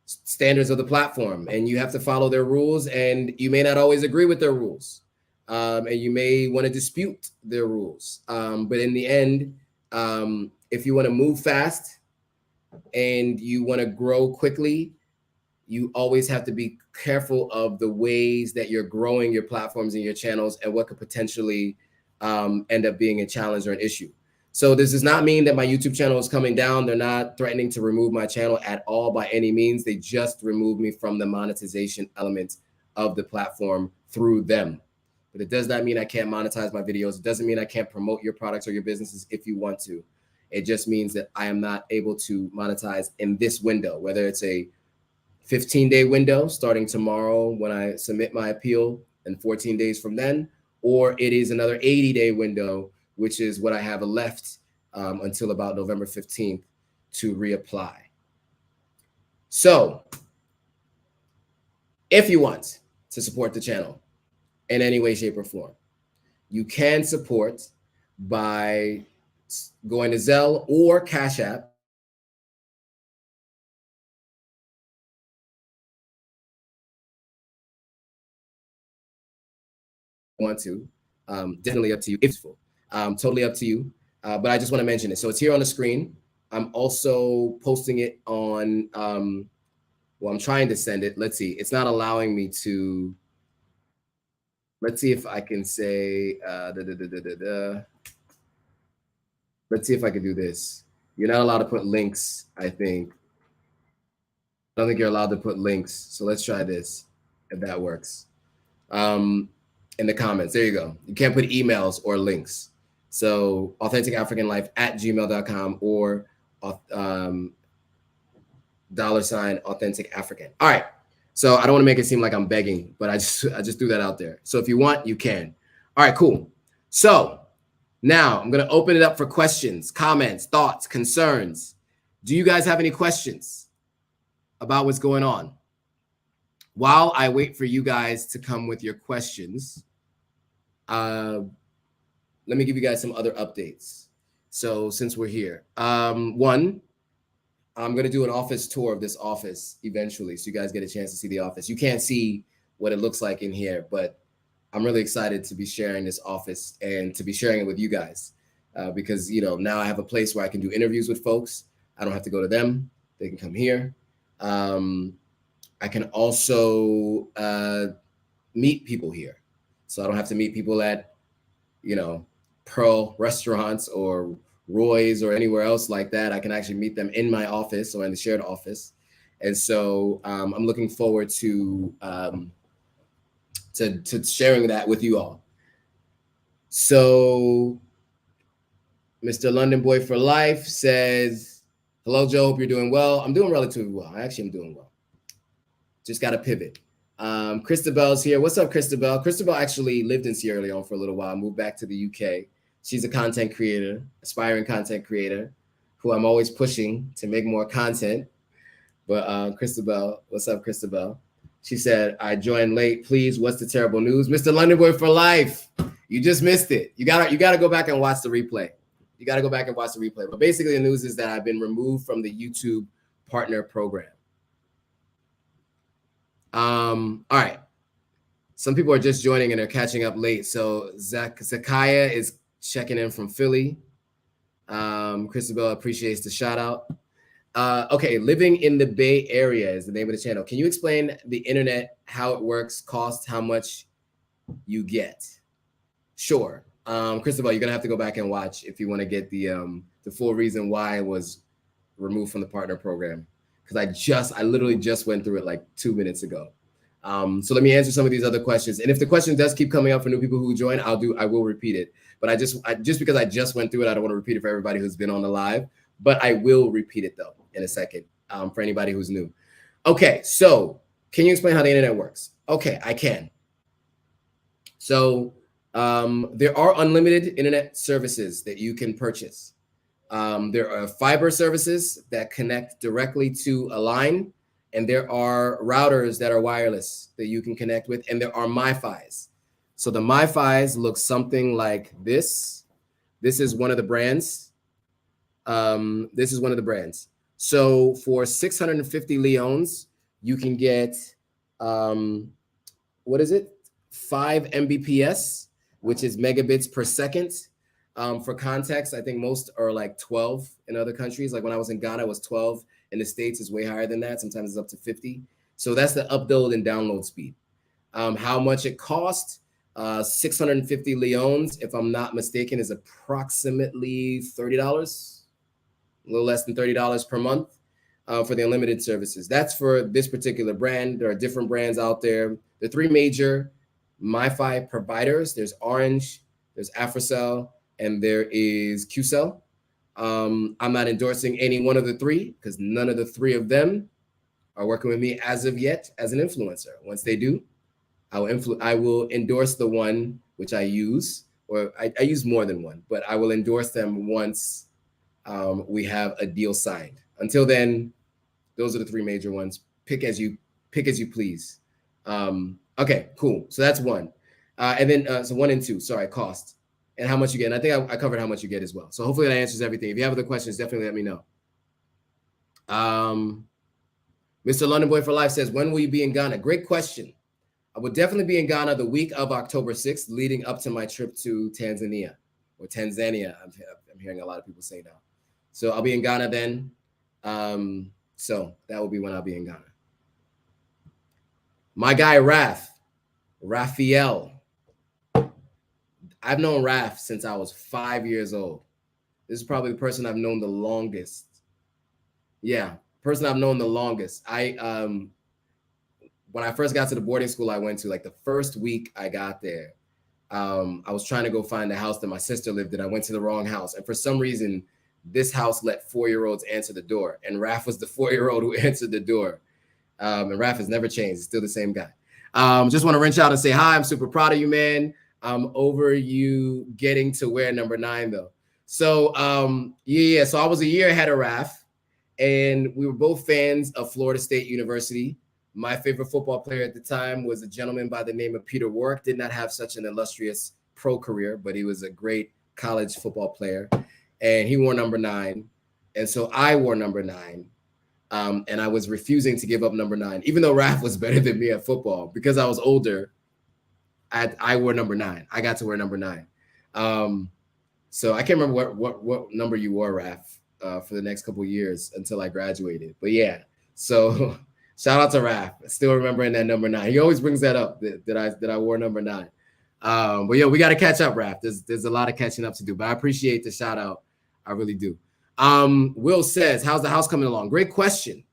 standards of the platform, and you have to follow their rules, and you may not always agree with their rules, and you may want to dispute their rules, but in the end, if you want to move fast and you want to grow quickly, you always have to be careful of the ways that you're growing your platforms and your channels, and what could potentially end up being a challenge or an issue. So this does not mean that my YouTube channel is coming down. They're not threatening to remove my channel at all by any means. They just removed me from the monetization elements of the platform through them. But it does not mean I can't monetize my videos. It doesn't mean I can't promote your products or your businesses if you want to. It just means that I am not able to monetize in this window, whether it's a 15-day window starting tomorrow when I submit my appeal and 14 days from then, or it is another 80-day window, which is what I have left until about November 15th to reapply. So if you want to support the channel in any way, shape, or form, you can support by going to Zelle or Cash App. Want to, definitely up to you. It's full. Totally up to you. But I just want to mention it. So it's here on the screen. I'm also posting it on, well, I'm trying to send it. Let's see. It's not allowing me to. Let's see if I can say, let's see if I can do this. You're not allowed to put links, I think. I don't think you're allowed to put links. So let's try this, if that works. In the comments, there you go. You can't put emails or links. So AuthenticAfricanLife@gmail.com or $Authentic African. All right. So I don't want to make it seem like I'm begging, but I just threw that out there. So if you want, you can. All right, cool. So now I'm going to open it up for questions, comments, thoughts, concerns. Do you guys have any questions about what's going on? While I wait for you guys to come with your questions, let me give you guys some other updates. So since we're here, one, I'm going to do an office tour of this office eventually, so you guys get a chance to see the office. You can't see what it looks like in here, but I'm really excited to be sharing this office and to be sharing it with you guys because, now I have a place where I can do interviews with folks. I don't have to go to them. They can come here. I can also meet people here. So I don't have to meet people at, Pearl restaurants or Roy's or anywhere else like that. I can actually meet them in my office or in the shared office. And so I'm looking forward to sharing that with you all. So Mr. London Boy for Life says, hello, Joe. Hope you're doing well. I'm doing relatively well. I actually am doing well. Just got to pivot. Christabel's here. What's up, Christabel? Christabel actually lived in Sierra Leone for a little while, moved back to the UK. She's a content creator, aspiring content creator, who I'm always pushing to make more content. But Christabel, what's up, Christabel? She said, I joined late. Please, what's the terrible news? Mr. London Boy for Life. You just missed it. You gotta go back and watch the replay. But basically, the news is that I've been removed from the YouTube partner program. All right. Some people are just joining and they're catching up late. So Zakiah is checking in from Philly. Christabel appreciates the shout out. Okay, living in the Bay Area is the name of the channel. Can you explain the internet, how it works, cost, how much you get? Sure. Christabel, you're gonna have to go back and watch if you want to get the full reason why I was removed from the partner program. Because I literally just went through it like 2 minutes ago. So let me answer some of these other questions. And if the question does keep coming up for new people who join, I will repeat it. But just because I just went through it, I don't want to repeat it for everybody who's been on the live. But I will repeat it though in a second for anybody who's new. Okay, so can you explain how the internet works? Okay, I can. So there are unlimited internet services that you can purchase. There are fiber services that connect directly to a line, and there are routers that are wireless that you can connect with, and there are MiFis. So the MiFis look something like this. This is one of the brands. So for 650 Leones, you can get, 5 Mbps, which is megabits per second. For context, I think most are like 12 in other countries. Like when I was in Ghana, it was 12. In the States, it's way higher than that. Sometimes it's up to 50. So that's the upload and download speed. How much it costs? 650 Leones, if I'm not mistaken, is approximately $30, a little less than $30 per month for the unlimited services. That's for this particular brand. There are different brands out there. The three major MiFi providers. There's Orange, there's Africell, and there is QCell. I'm not endorsing any one of the three because none of the three of them are working with me as of yet as an influencer. Once they do, I will endorse the one which I use, or I use more than one, but I will endorse them once we have a deal signed. Until then, those are the three major ones. Pick as you please. Okay, cool. So that's one. And then so 1 and 2, sorry, cost. And how much you get. And I think I covered how much you get as well. So hopefully that answers everything. If you have other questions, definitely let me know. Mr. London Boy for Life says, when will you be in Ghana? Great question. I will definitely be in Ghana the week of October 6th, leading up to my trip to Tanzania. I'm hearing a lot of people say now. So I'll be in Ghana then. So that will be when I'll be in Ghana. My guy, Raphael. I've known Raph since I was 5 years old. This is probably the person I've known the longest. Yeah, person I've known the longest. When I first got to the boarding school I went to, like the first week I got there, I was trying to go find the house that my sister lived in. I went to the wrong house. And for some reason, this house let 4-year-olds answer the door. And Raph was the 4-year-old who answered the door. And Raph has never changed. He's still the same guy. Just want to reach out and say, hi, I'm super proud of you, man. I'm over you getting to wear number 9, though. So, yeah. So I was a year ahead of Raph. And we were both fans of Florida State University. My favorite football player at the time was a gentleman by the name of Peter Warrick. Did not have such an illustrious pro career, but he was a great college football player. And he wore number 9. And so I wore number 9. And I was refusing to give up number 9, even though Raph was better than me at football. Because I was older, I wore number 9. I got to wear number 9. So I can't remember what number you wore, Raph, for the next couple of years until I graduated. But yeah, so shout out to Raph. Still remembering that number 9. He always brings that up that I wore number 9. But yeah, we got to catch up, Raph. There's a lot of catching up to do. But I appreciate the shout out. I really do. Will says, how's the house coming along? Great question.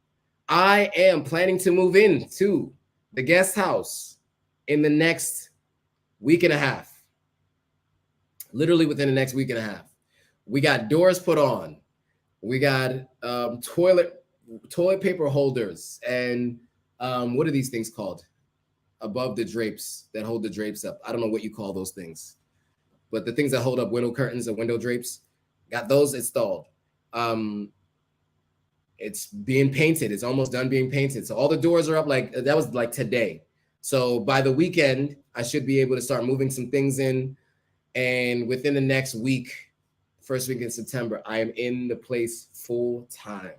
I am planning to move into the guest house in the next week and a half. Literally within the next week and a half. We got doors put on. We got toilet paper holders and what are these things called? Above the drapes that hold the drapes up. I don't know what you call those things, but the things that hold up window curtains or window drapes, got those installed. It's being painted. It's almost done being painted. So all the doors are up. Like that was like today. So by the weekend, I should be able to start moving some things in. And within the next week, first week in September, I am in the place full time,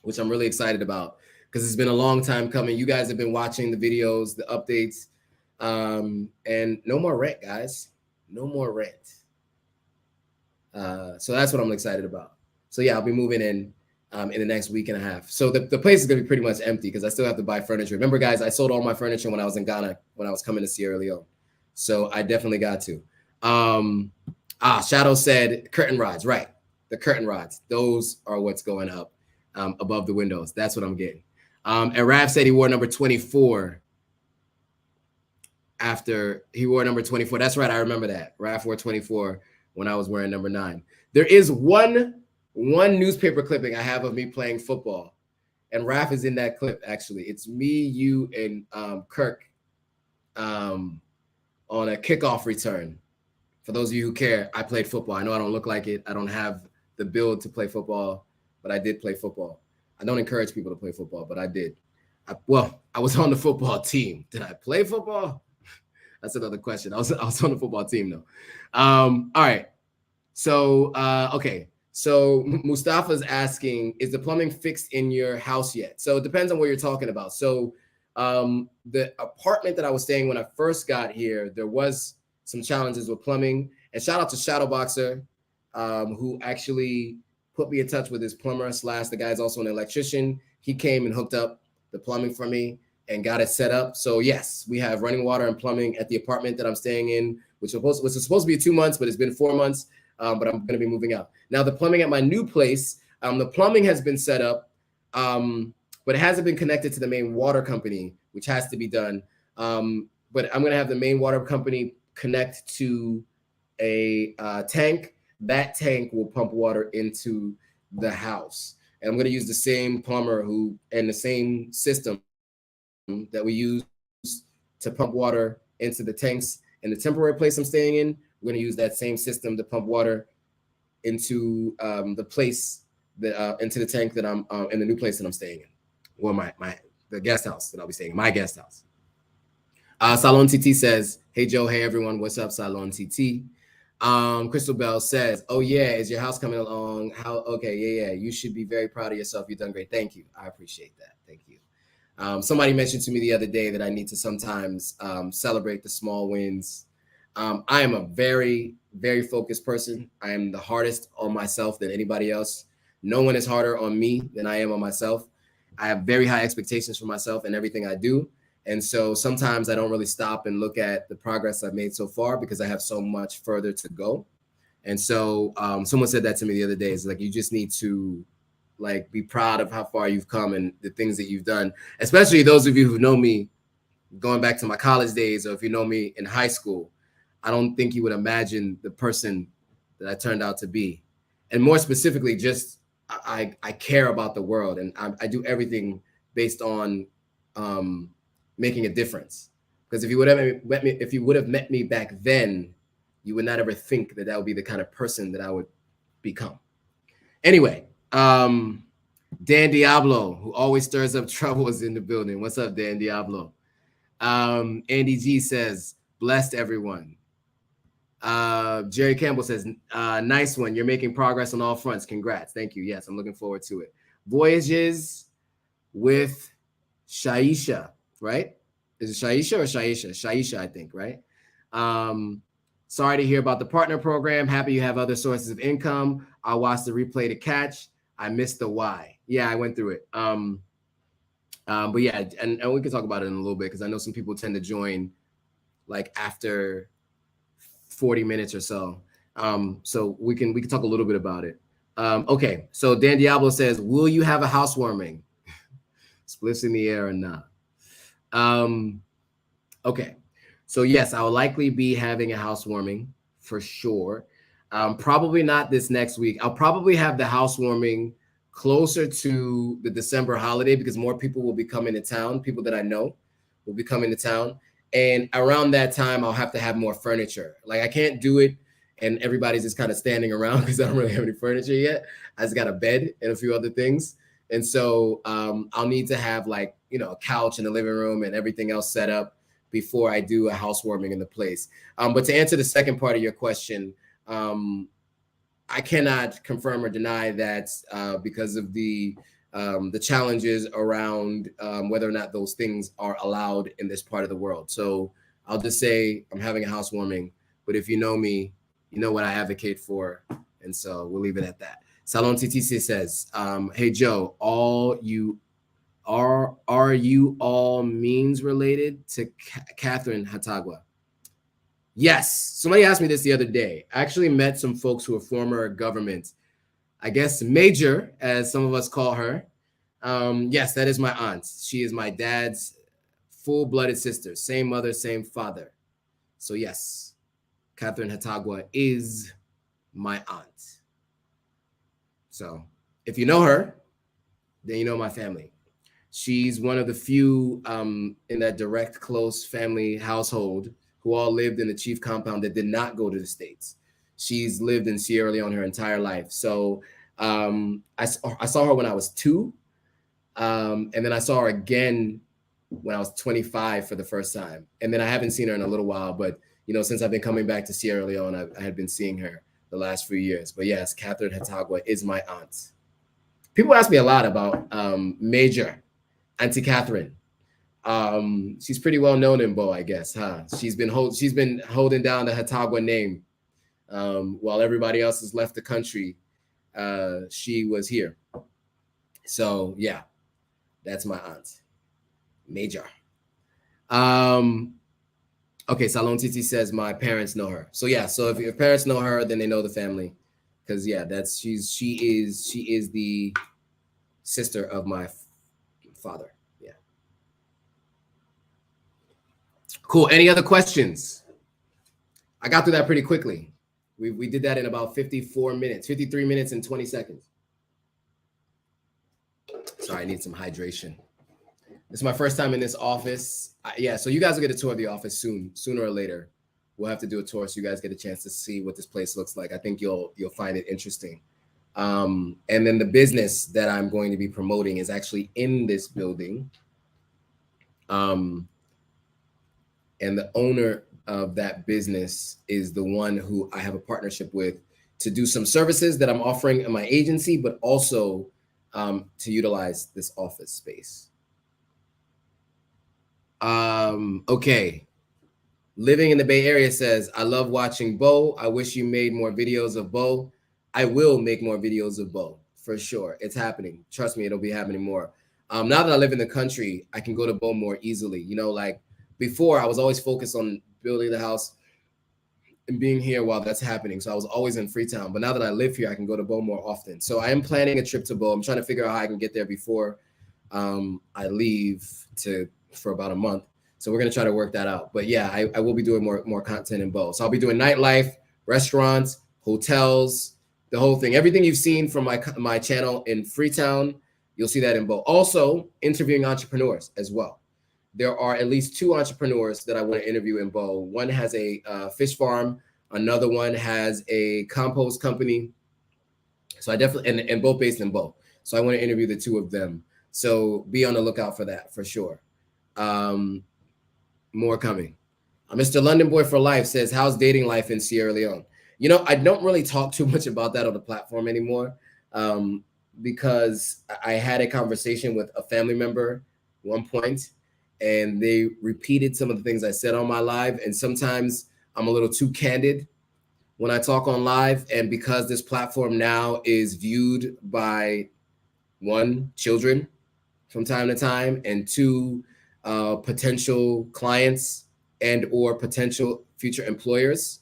which I'm really excited about because it's been a long time coming. You guys have been watching the videos, the updates, and no more rent, guys. No more rent. So that's what I'm excited about. So yeah, I'll be moving in the next week and a half. So the place is gonna be pretty much empty because I still have to buy furniture. Remember, guys, I sold all my furniture when I was in Ghana when I was coming to Sierra Leone. So I definitely got to. Shadow said curtain rods, right? The curtain rods. Those are what's going up above the windows. That's what I'm getting. And Raph said he wore number 24 after he wore number 24. That's right. I remember that. Raph wore 24 when I was wearing number 9. There is one newspaper clipping I have of me playing football. And Raph is in that clip, actually. It's me, you, and Kirk on a kickoff return. For those of you who care, I played football. I know I don't look like it. I don't have the build to play football, but I did play football. I don't encourage people to play football, but I did. I was on the football team. Did I play football? That's another question. I was on the football team, though. All right. So, okay. So Mustafa's asking, is the plumbing fixed in your house yet? So it depends on what you're talking about. So the apartment that I was staying when I first got here, there was some challenges with plumbing. And shout out to Shadowboxer, who actually put me in touch with his plumber / the guy's also an electrician. He came and hooked up the plumbing for me and got it set up. So yes, we have running water and plumbing at the apartment that I'm staying in, which was supposed to be 2 months, but it's been 4 months. But I'm going to be moving out. Now the plumbing at my new place, the plumbing has been set up, but it hasn't been connected to the main water company, which has to be done. But I'm going to have the main water company connect to a tank. That tank will pump water into the house. And I'm going to use the same plumber and the same system that we use to pump water into the tanks in the temporary place I'm staying in. We're going to use that same system to pump water into the place that into the tank that I'm in the new place that I'm staying in, or the guest house that I'll be staying in, my guest house. Salon TT says, "Hey Joe, hey everyone, what's up, Salon TT?" Crystal Bell says, "Oh yeah, is your house coming along? How? Okay, yeah. You should be very proud of yourself. You've done great. Thank you. I appreciate that. Thank you." Somebody mentioned to me the other day that I need to sometimes celebrate the small wins. I am a very, very focused person. I am the hardest on myself than anybody else. No one is harder on me than I am on myself. I have very high expectations for myself and everything I do. And so sometimes I don't really stop and look at the progress I've made so far because I have so much further to go. And so someone said that to me the other day. It's like, you just need to be proud of how far you've come and the things that you've done, especially those of you who know me going back to my college days, or if you know me in high school. I don't think you would imagine the person that I turned out to be. And more specifically, just I care about the world, and I do everything based on making a difference. Because if you would have met me back then, you would not ever think that would be the kind of person that I would become. Anyway, Dan Diablo, who always stirs up trouble, is in the building. What's up, Dan Diablo? Andy G says, "Blessed everyone." Jerry Campbell says, "Nice one. You're making progress on all fronts. Congrats." Thank you. Yes, I'm looking forward to it. Voyages with Shaisha, right? Is it Shaisha or Shaisha? Shaisha, I think, right? Sorry to hear about the partner program. Happy you have other sources of income. I'll watch the replay to catch. I missed the why. Yeah, I went through it. But yeah, and we can talk about it in a little bit because I know some people tend to join like after 40 minutes or so. So we can talk a little bit about it. Okay, so Dan Diablo says, will you have a housewarming? Splits in the air or not? Okay, so yes, I will likely be having a housewarming for sure. Probably not this next week. I'll probably have the housewarming closer to the December holiday because more people will be coming to town. People that I know will be coming to town. And around that time, I'll have to have more furniture. Like I can't do it and everybody's just kind of standing around because I don't really have any furniture yet. I just got a bed and a few other things. And so I'll need to have like, you know, a couch in the living room and everything else set up before I do a housewarming in the place. But to answer the second part of your question, I cannot confirm or deny that because of the challenges around whether or not those things are allowed in this part of the world. So I'll just say I'm having a housewarming, but if you know me, you know what I advocate for. And so we'll leave it at that. Salon TTC says, hey, Joe, are you all means related to Catherine Hatagua? Yes. Somebody asked me this the other day. I actually met some folks who are former government, I guess Major, as some of us call her. Yes, that is my aunt. She is my dad's full-blooded sister. Same mother, same father. So yes, Catherine Hatagua is my aunt. So if you know her, then you know my family. She's one of the few in that direct, close family household who all lived in the chief compound that did not go to the States. She's lived in Sierra Leone her entire life. So I saw her when I was 2. And then I saw her again when I was 25 for the first time. And then I haven't seen her in a little while, but you know, since I've been coming back to Sierra Leone, I had been seeing her the last few years. But yes, Catherine Hatagua is my aunt. People ask me a lot about Major, Auntie Catherine. She's pretty well known in Bo, I guess, huh? She's been holding down the Hatagua name while everybody else has left the country. She was here. So yeah, that's my aunt, Major. Okay, Salon Titi says my parents know her. So yeah, so if your parents know her, then they know the family, because yeah, she is the sister of my father. Yeah. Cool. Any other questions? I got through that pretty quickly. We did that in about 53 minutes and 20 seconds. Sorry, I need some hydration. This is my first time in this office. Yeah, so you guys will get a tour of the office sooner or later. We'll have to do a tour so you guys get a chance to see what this place looks like. I think you'll find it interesting. And then the business that I'm going to be promoting is actually in this building. And the owner of that business is the one who I have a partnership with to do some services that I'm offering in my agency, but also to utilize this office space. Okay. Living in the Bay Area says, I love watching Bo. I wish you made more videos of Bo. I will make more videos of Bo for sure. It's happening. Trust me, it'll be happening more. Now that I live in the country, I can go to Bo more easily. You know, like before I was always focused on building the house and being here while that's happening. So I was always in Freetown, but now that I live here, I can go to Bo more often. So I am planning a trip to Bo. I'm trying to figure out how I can get there before I leave for about a month. So we're going to try to work that out. But yeah, I will be doing more content in Bo. So I'll be doing nightlife, restaurants, hotels, the whole thing. Everything you've seen from my channel in Freetown, you'll see that in Bo. Also interviewing entrepreneurs as well. There are at least 2 entrepreneurs that I want to interview in Bo. One has a fish farm. Another one has a compost company. So I definitely, and both based in Bo. So I want to interview the 2 of them. So be on the lookout for that for sure. More coming. Mr. London Boy for Life says, how's dating life in Sierra Leone? You know, I don't really talk too much about that on the platform anymore because I had a conversation with a family member at one point, and they repeated some of the things I said on my live. And sometimes I'm a little too candid when I talk on live. And because this platform now is viewed by one, children from time to time, and two, potential clients and or potential future employers,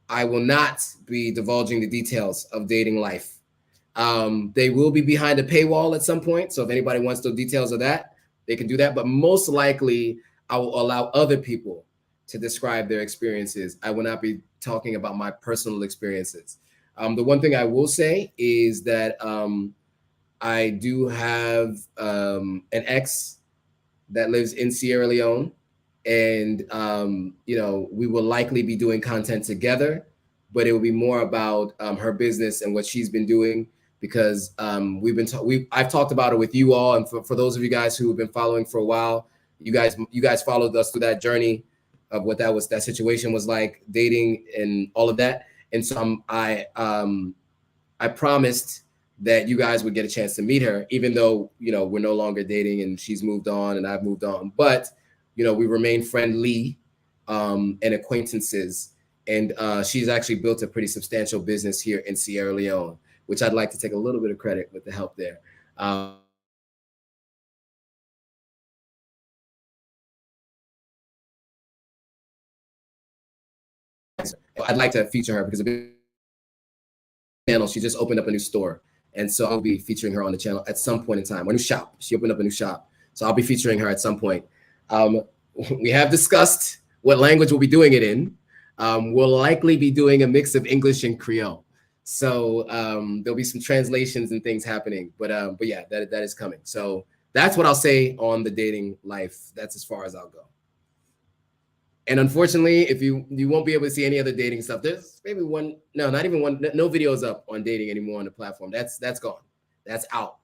I will not be divulging the details of dating life. They will be behind a paywall at some point. So if anybody wants the details of that, they can do that. But most likely, I will allow other people to describe their experiences. I will not be talking about my personal experiences. The one thing I will say is that I do have an ex that lives in Sierra Leone, and we will likely be doing content together, but it will be more about her business and what she's been doing, because I've talked about it with you all, and for those of you guys who have been following for a while, you guys followed us through that journey of what that situation was like, dating and all of that. And so I promised that you guys would get a chance to meet her, even though, we're no longer dating and she's moved on and I've moved on. But, we remain friendly and acquaintances. And she's actually built a pretty substantial business here in Sierra Leone, which I'd like to take a little bit of credit with the help there. I'd like to feature her because channel, she just opened up a new store. And so I'll be featuring her on the channel at some point in time. A new shop. She opened up a new shop. So I'll be featuring her at some point. We have discussed what language we'll be doing it in. We'll likely be doing a mix of English and Creole. So there'll be some translations and things happening. But yeah, that is coming. So that's what I'll say on the dating life. That's as far as I'll go. And unfortunately, if you won't be able to see any other dating stuff, there's maybe not even one, no videos up on dating anymore on the platform. That's gone. That's out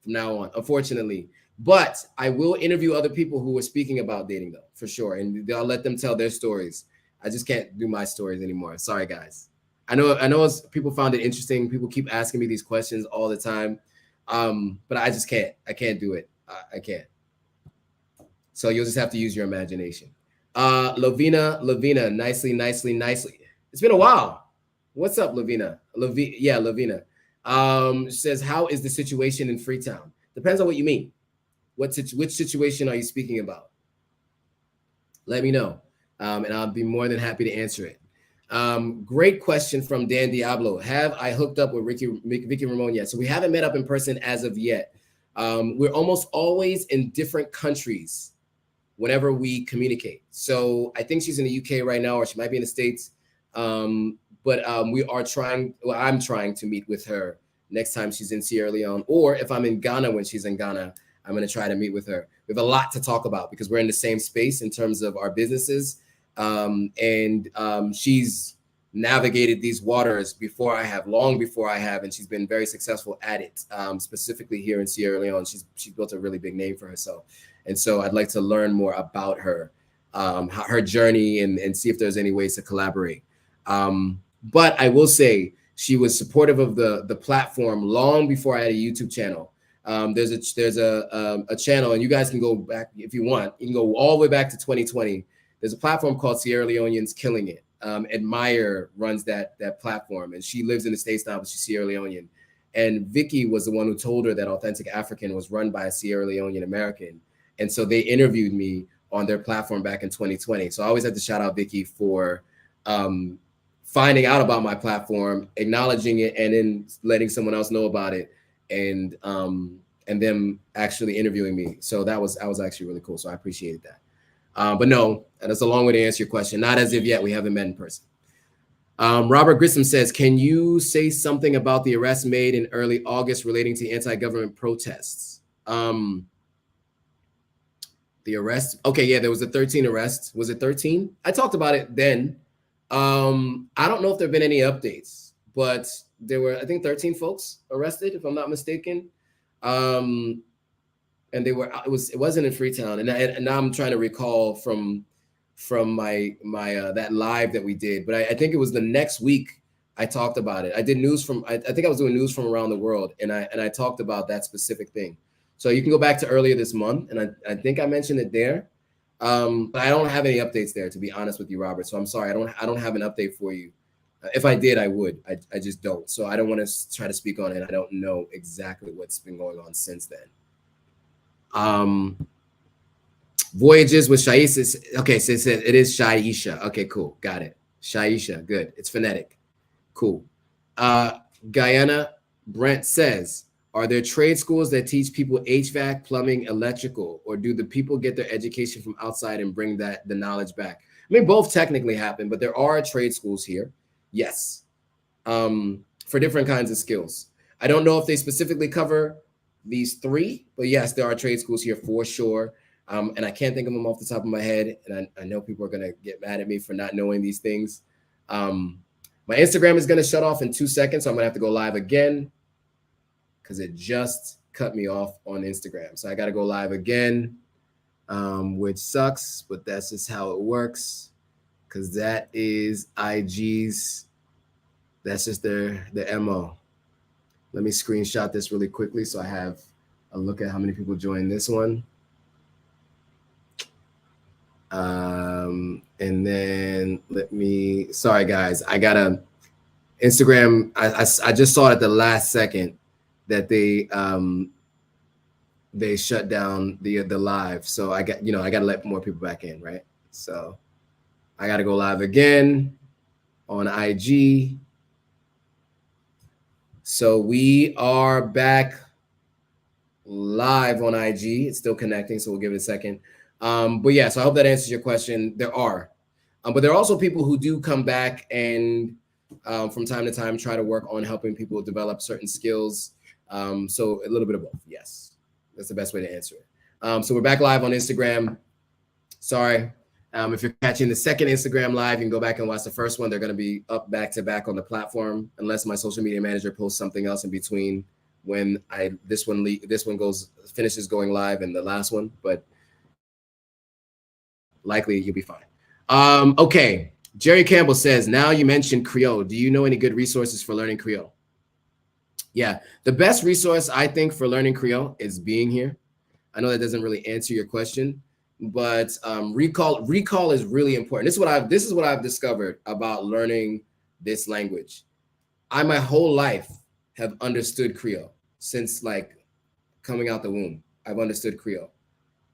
from now on, unfortunately. But I will interview other people who are speaking about dating, though, for sure. And I'll let them tell their stories. I just can't do my stories anymore. Sorry, guys. I know people found it interesting. People keep asking me these questions all the time. But I just can't. I can't do it. I can't. So you'll just have to use your imagination. Lavina, nicely. It's been a while. What's up, Lavina? Lavina. Says, how is the situation in Freetown? Depends on what you mean. Which situation are you speaking about? Let me know, and I'll be more than happy to answer it. Great question from Dan Diablo. Have I hooked up with Vicky Ramon yet? So we haven't met up in person as of yet. We're almost always in different countries whenever we communicate. So I think she's in the UK right now, or she might be in the States. But I'm trying to meet with her next time she's in Sierra Leone, or if I'm in Ghana when she's in Ghana, I'm going to try to meet with her. We have a lot to talk about because we're in the same space in terms of our businesses. She's navigated these waters long before I have, and she's been very successful at it, specifically here in Sierra Leone. She's built a really big name for herself. And so I'd like to learn more about her, her journey, and see if there's any ways to collaborate. But I will say she was supportive of the platform long before I had a YouTube channel. There's a channel, and you guys can go back if you want. You can go all the way back to 2020. There's a platform called Sierra Leoneans Killing It. Admire runs that platform, and she lives in the States now, but she's Sierra Leonean. And Vicky was the one who told her that Authentic African was run by a Sierra Leonean American. And so they interviewed me on their platform back in 2020. So I always have to shout out Vicky for finding out about my platform, acknowledging it, and then letting someone else know about it, and them actually interviewing me. So that was actually really cool. So I appreciated that. But no, that's a long way to answer your question. Not as of yet. We haven't met in person. Robert Grissom says, can you say something about the arrest made in early August relating to anti-government protests? The arrest. Okay, yeah, there was a 13 arrests. Was it 13? I talked about it then. I don't know if there have been any updates, but there were, I think, 13 folks arrested, if I'm not mistaken. And it wasn't in Freetown. And now I'm trying to recall from my that live that we did, but I think it was the next week I talked about it. I did news from, I think I was doing news from around the world, and I talked about that specific thing. So you can go back to earlier this month, and I think I mentioned it there. But I don't have any updates there, to be honest with you, Robert. So I'm sorry, I don't have an update for you. If I did, I would. I just don't. So I don't want to try to speak on it. I don't know exactly what's been going on since then. Voyages with Shaisha. Okay, so it is Shaisha. Okay, cool. Got it. Shaisha. Good. It's phonetic. Cool. Guyana, Brent says, are there trade schools that teach people HVAC, plumbing, electrical, or do the people get their education from outside and bring the knowledge back? I mean, both technically happen, but there are trade schools here. Yes. For different kinds of skills. I don't know if they specifically cover these three, but yes, there are trade schools here for sure. And I can't think of them off the top of my head. And I know people are going to get mad at me for not knowing these things. My Instagram is going to shut off in 2 seconds, so I'm going to have to go live again because it just cut me off on Instagram. So I got to go live again, which sucks, but that's just how it works because that is IG's, that's just their MO. Let me screenshot this really quickly so I have a look at how many people joined this one. And then let me, sorry guys, I got a Instagram. I just saw it at the last second that they shut down the live. So I got, I got to let more people back in, right? So I got to go live again on IG. So we are back live on IG. It's still connecting, so we'll give it a second. But yeah, so I hope that answers your question. There are, but there are also people who do come back and from time to time try to work on helping people develop certain skills. So a little bit of both. Yes, that's the best way to answer it. So we're back live on Instagram. Sorry. If you're catching the second Instagram live, you can go back and watch the first one. They're going to be up back to back on the platform, unless my social media manager posts something else in between when this one finishes going live and the last one. But likely you'll be fine. Okay. Jerry Campbell says, now you mentioned Creole. Do you know any good resources for learning Creole? Yeah, the best resource I think for learning Creole is being here. I know that doesn't really answer your question, but recall is really important. This is what I've discovered about learning this language. I my whole life have understood Creole since like coming out the womb. I've understood Creole,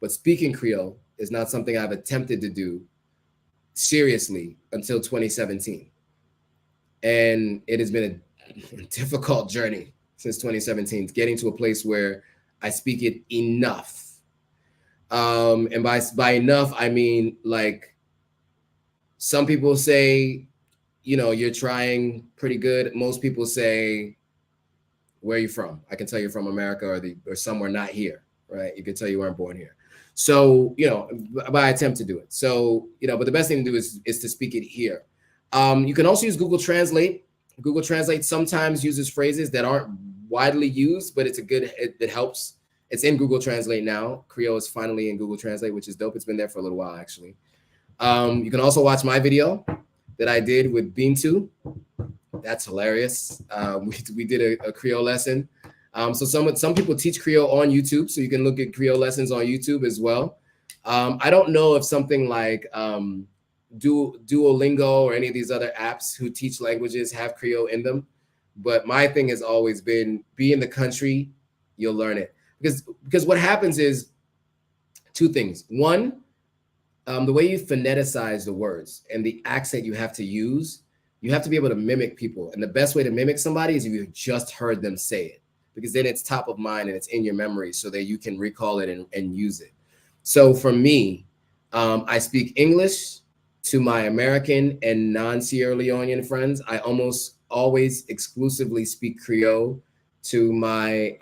but speaking Creole is not something I've attempted to do seriously until 2017. And it has been a difficult journey since 2017, getting to a place where I speak it enough. And by enough, I mean, like, some people say, you're trying pretty good. Most people say, where are you from? I can tell you're from America or somewhere not here, right? You can tell you weren't born here. So, but I attempt to do it. So, but the best thing to do is to speak it here. You can also use Google Translate. Google Translate sometimes uses phrases that aren't widely used, but it helps. It's in Google Translate now. Creole is finally in Google Translate, which is dope. It's been there for a little while, actually. You can also watch my video that I did with Bean2. That's hilarious. We did a Creole lesson. So some people teach Creole on YouTube, so you can look at Creole lessons on YouTube as well. I don't know if something like Duolingo or any of these other apps who teach languages have Creole in them, but my thing has always been, be in the country, you'll learn it. Because what happens is two things. One, the way you phoneticize the words and the accent you have to use, you have to be able to mimic people. And the best way to mimic somebody is if you just heard them say it, because then it's top of mind and it's in your memory so that you can recall it and use it. So for me, I speak English to my American and non-Sierra Leonean friends. I almost always exclusively speak Creole to my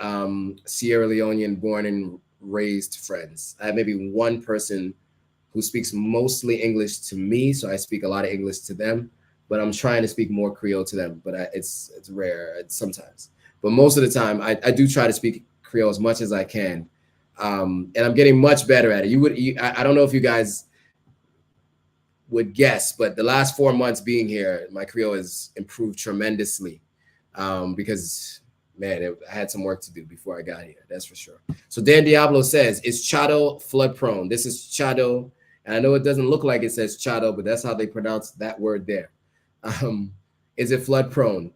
Sierra Leonean born and raised friends. I have maybe one person who speaks mostly English to me, so I speak a lot of English to them, but I'm trying to speak more Creole to them, but it's rare sometimes. But most of the time, I do try to speak Creole as much as I can, and I'm getting much better at it. I don't know if you guys would guess, but the last 4 months being here, my Creole has improved tremendously, because man, I had some work to do before I got here. That's for sure. So Dan Diablo says, is Chado flood prone? This is Chado And I know it doesn't look like it says Chado, but that's how they pronounce that word there. Is it flood prone?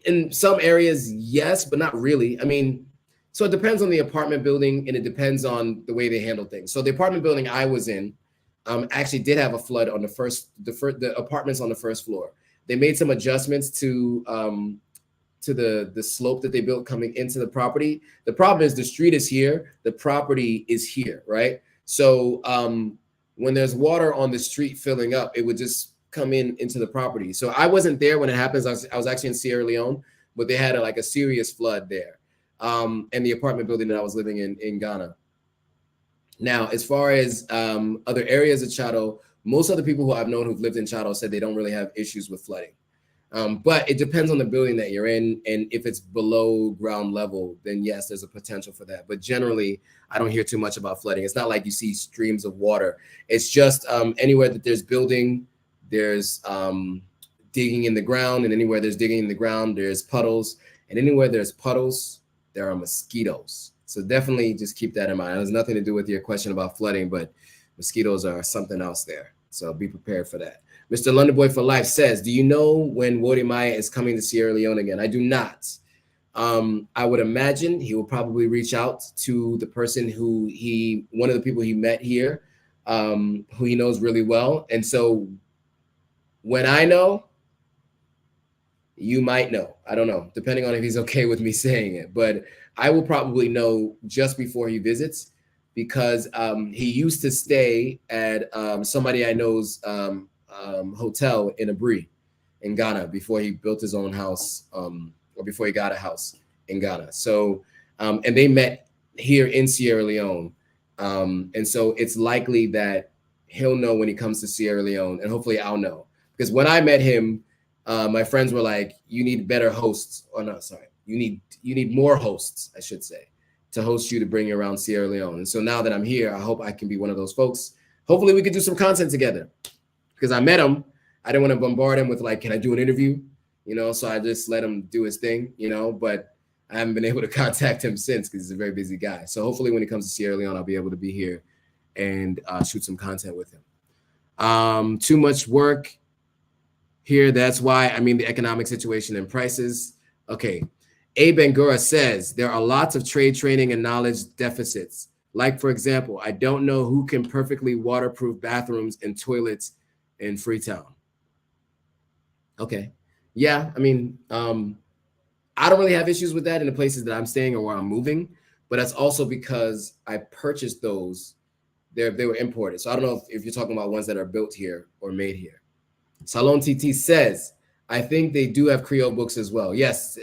In some areas, yes, but not really. I mean, so it depends on the apartment building and it depends on the way they handle things. So the apartment building I was in actually did have a flood on the apartments on the first floor. They made some adjustments to the slope that they built coming into the property. The problem is the street is here, the property is here, right? So when there's water on the street filling up, it would just come into the property. So I wasn't there when it happens. I was actually in Sierra Leone, but they had like a serious flood there, and the apartment building that I was living in Ghana. Now, as far as other areas of Chado, most of the people who I've known who've lived in Chado said they don't really have issues with flooding. But it depends on the building that you're in, and if it's below ground level, then yes, there's a potential for that. But generally, I don't hear too much about flooding. It's not like you see streams of water. It's just anywhere that there's building, there's digging in the ground, and anywhere there's digging in the ground, there's puddles, and anywhere there's puddles, there are mosquitoes. So definitely just keep that in mind. It has nothing to do with your question about flooding, but mosquitoes are something else there. So be prepared for that. Mr. London Boy for Life says, do you know when Wodi Maya is coming to Sierra Leone again? I do not. I would imagine he will probably reach out to the person one of the people he met here, who he knows really well. And so when I know, you might know. I don't know, depending on if he's okay with me saying it. But I will probably know just before he visits, because he used to stay at somebody I know's hotel in Abri in Ghana before he built his own house, or before he got a house in Ghana. So, and they met here in Sierra Leone. And so it's likely that he'll know when he comes to Sierra Leone, and hopefully I'll know. Because when I met him, my friends were like, you need better hosts. Oh, no, sorry. You need more hosts, I should say, to host you, to bring you around Sierra Leone. And so now that I'm here, I hope I can be one of those folks. Hopefully we could do some content together. Because I met him, I didn't want to bombard him with like, can I do an interview? So I just let him do his thing, but I haven't been able to contact him since because he's a very busy guy. So hopefully when he comes to Sierra Leone, I'll be able to be here and shoot some content with him. Too much work here. That's why, the economic situation and prices. Okay. A. Bangura says, there are lots of trade training and knowledge deficits. Like, for example, I don't know who can perfectly waterproof bathrooms and toilets in Freetown. Okay. Yeah. I don't really have issues with that in the places that I'm staying or where I'm moving, but that's also because I purchased those. They were imported. So I don't know if you're talking about ones that are built here or made here. Salon TT says, I think they do have Creole books as well. Yes,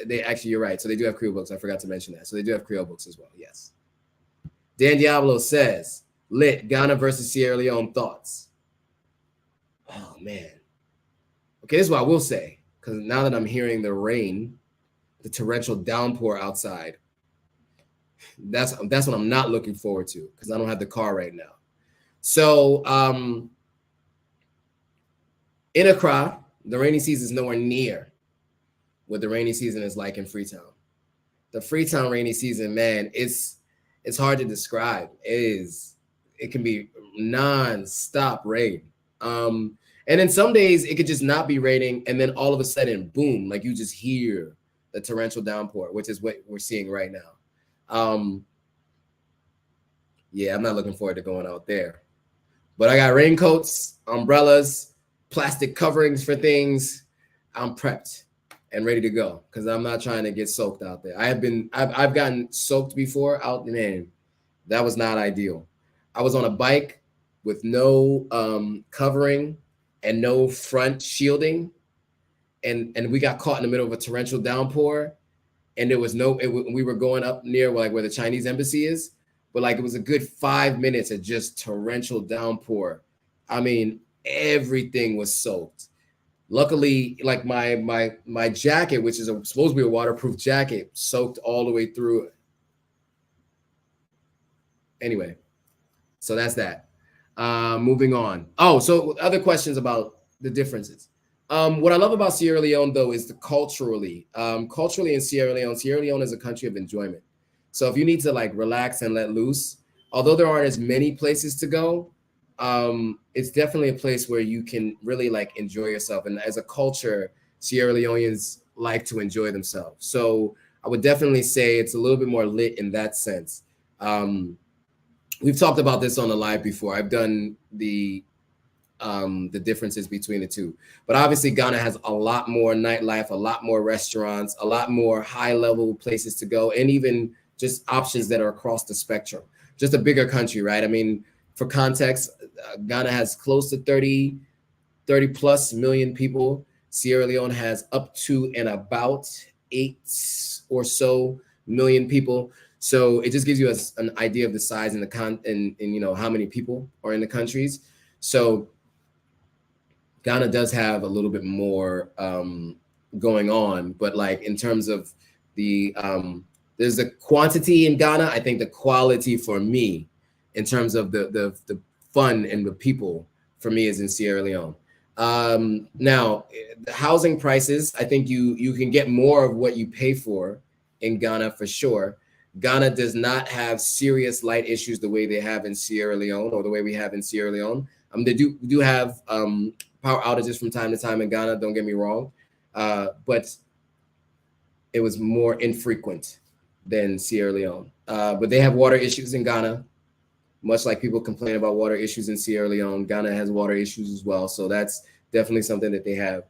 you're right. So they do have Creole books. I forgot to mention that. So they do have Creole books as well. Yes. Dan Diablo says, lit, Ghana versus Sierra Leone thoughts. Oh, man. Okay, this is what I will say. Because now that I'm hearing the rain, the torrential downpour outside, that's what I'm not looking forward to, because I don't have the car right now. So in Accra, the rainy season is nowhere near what the rainy season is like in Freetown. The Freetown rainy season, man, it's hard to describe. It can be non-stop rain. And then some days it could just not be raining, and then all of a sudden, boom, like you just hear the torrential downpour, which is what we're seeing right now. Yeah, I'm not looking forward to going out there. But I got raincoats, umbrellas, plastic coverings for things. I'm prepped and ready to go because I'm not trying to get soaked out there. I've gotten soaked before out, man. That was not ideal. I was on a bike with no covering and no front shielding, and we got caught in the middle of a torrential downpour, and there was we were going up near where the Chinese embassy is, but it was a good 5 minutes of just torrential downpour. Everything was soaked. Luckily, my jacket, which is supposed to be a waterproof jacket, soaked all the way through it. Anyway, so that's that. Moving on. Oh, so other questions about the differences. What I love about Sierra Leone, though, is culturally in Sierra Leone is a country of enjoyment. So if you need to relax and let loose, although there aren't as many places to go, it's definitely a place where you can really like enjoy yourself. And as a culture, Sierra Leoneans like to enjoy themselves. So I would definitely say it's a little bit more lit in that sense. We've talked about this on the live before. I've done the differences between the two, but obviously Ghana has a lot more nightlife, a lot more restaurants, a lot more high level places to go, and even just options that are across the spectrum. Just a bigger country, right? I mean, for context, Ghana has close to 30 plus million people. Sierra Leone has up to and about 8 or so million people. So it just gives you an idea of the size and and you know how many people are in the countries. So Ghana does have a little bit more going on, but like in terms of the there's a quantity in Ghana. I think the quality for me, in terms of the fun and the people, for me is in Sierra Leone. Now, the housing prices, I think you can get more of what you pay for in Ghana for sure. Ghana does not have serious light issues the way they have in Sierra Leone, or the way we have in Sierra Leone. They do have power outages from time to time in Ghana, don't get me wrong, but it was more infrequent than Sierra Leone. But they have water issues in Ghana, much like people complain about water issues in Sierra Leone. Ghana has water issues as well, so that's definitely something that they have.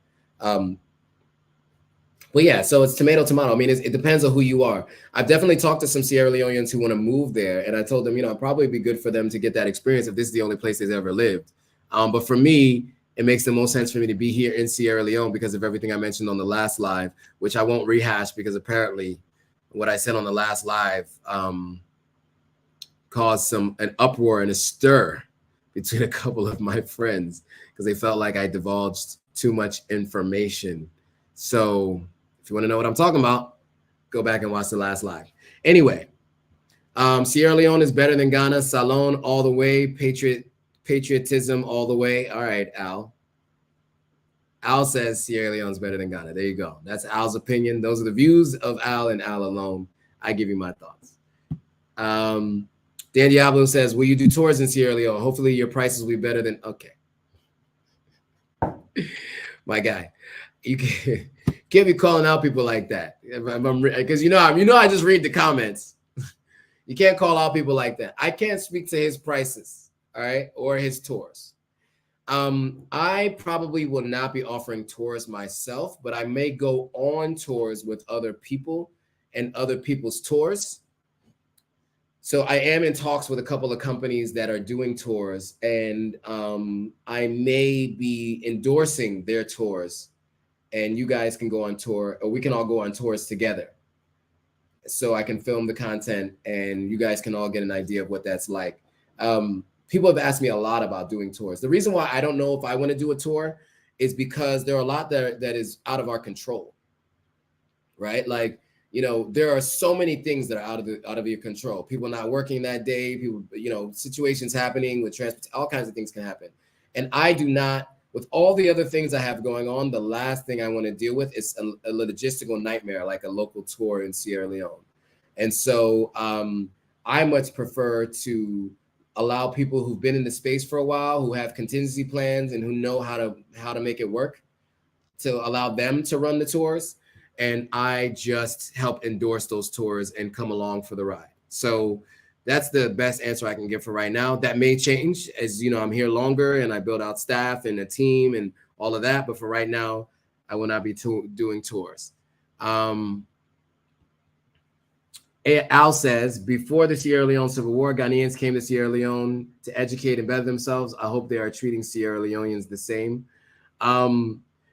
But yeah, so it's tomato. I mean, it depends on who you are. I've definitely talked to some Sierra Leoneans who want to move there, and I told them, it'd probably be good for them to get that experience if this is the only place they've ever lived. But for me, it makes the most sense for me to be here in Sierra Leone because of everything I mentioned on the last live, which I won't rehash because apparently what I said on the last live caused an uproar and a stir between a couple of my friends because they felt like I divulged too much information. So if you want to know what I'm talking about, go back and watch the last live. Anyway, Sierra Leone is better than Ghana. Salon all the way. Patriotism all the way. All right, Al. Al says Sierra Leone is better than Ghana. There you go. That's Al's opinion. Those are the views of Al and Al alone. I give you my thoughts. Dan Diablo says, will you do tours in Sierra Leone? Hopefully your prices will be better than, okay. My guy, you can't be calling out people like that. Because I just read the comments. You can't call out people like that. I can't speak to his prices, all right, or his tours. I probably will not be offering tours myself, but I may go on tours with other people and other people's tours. So I am in talks with a couple of companies that are doing tours, and I may be endorsing their tours, and you guys can go on tour, or we can all go on tours together. So I can film the content and you guys can all get an idea of what that's like. People have asked me a lot about doing tours. The reason why I don't know if I want to do a tour is because there are a lot that is out of our control, right? Like, there are so many things that are out of your control. People not working that day, people, situations happening with transport, all kinds of things can happen. And I do not, with all the other things I have going on, the last thing I want to deal with is a logistical nightmare, like a local tour in Sierra Leone. And so I much prefer to allow people who've been in the space for a while, who have contingency plans and who know how to make it work, to allow them to run the tours. And I just help endorse those tours and come along for the ride. So that's the best answer I can give for right now. That may change as, I'm here longer and I build out staff and a team and all of that. But for right now, I will not be doing tours. Al says, before the Sierra Leone Civil War, Ghanaians came to Sierra Leone to educate and better themselves. I hope they are treating Sierra Leoneans the same.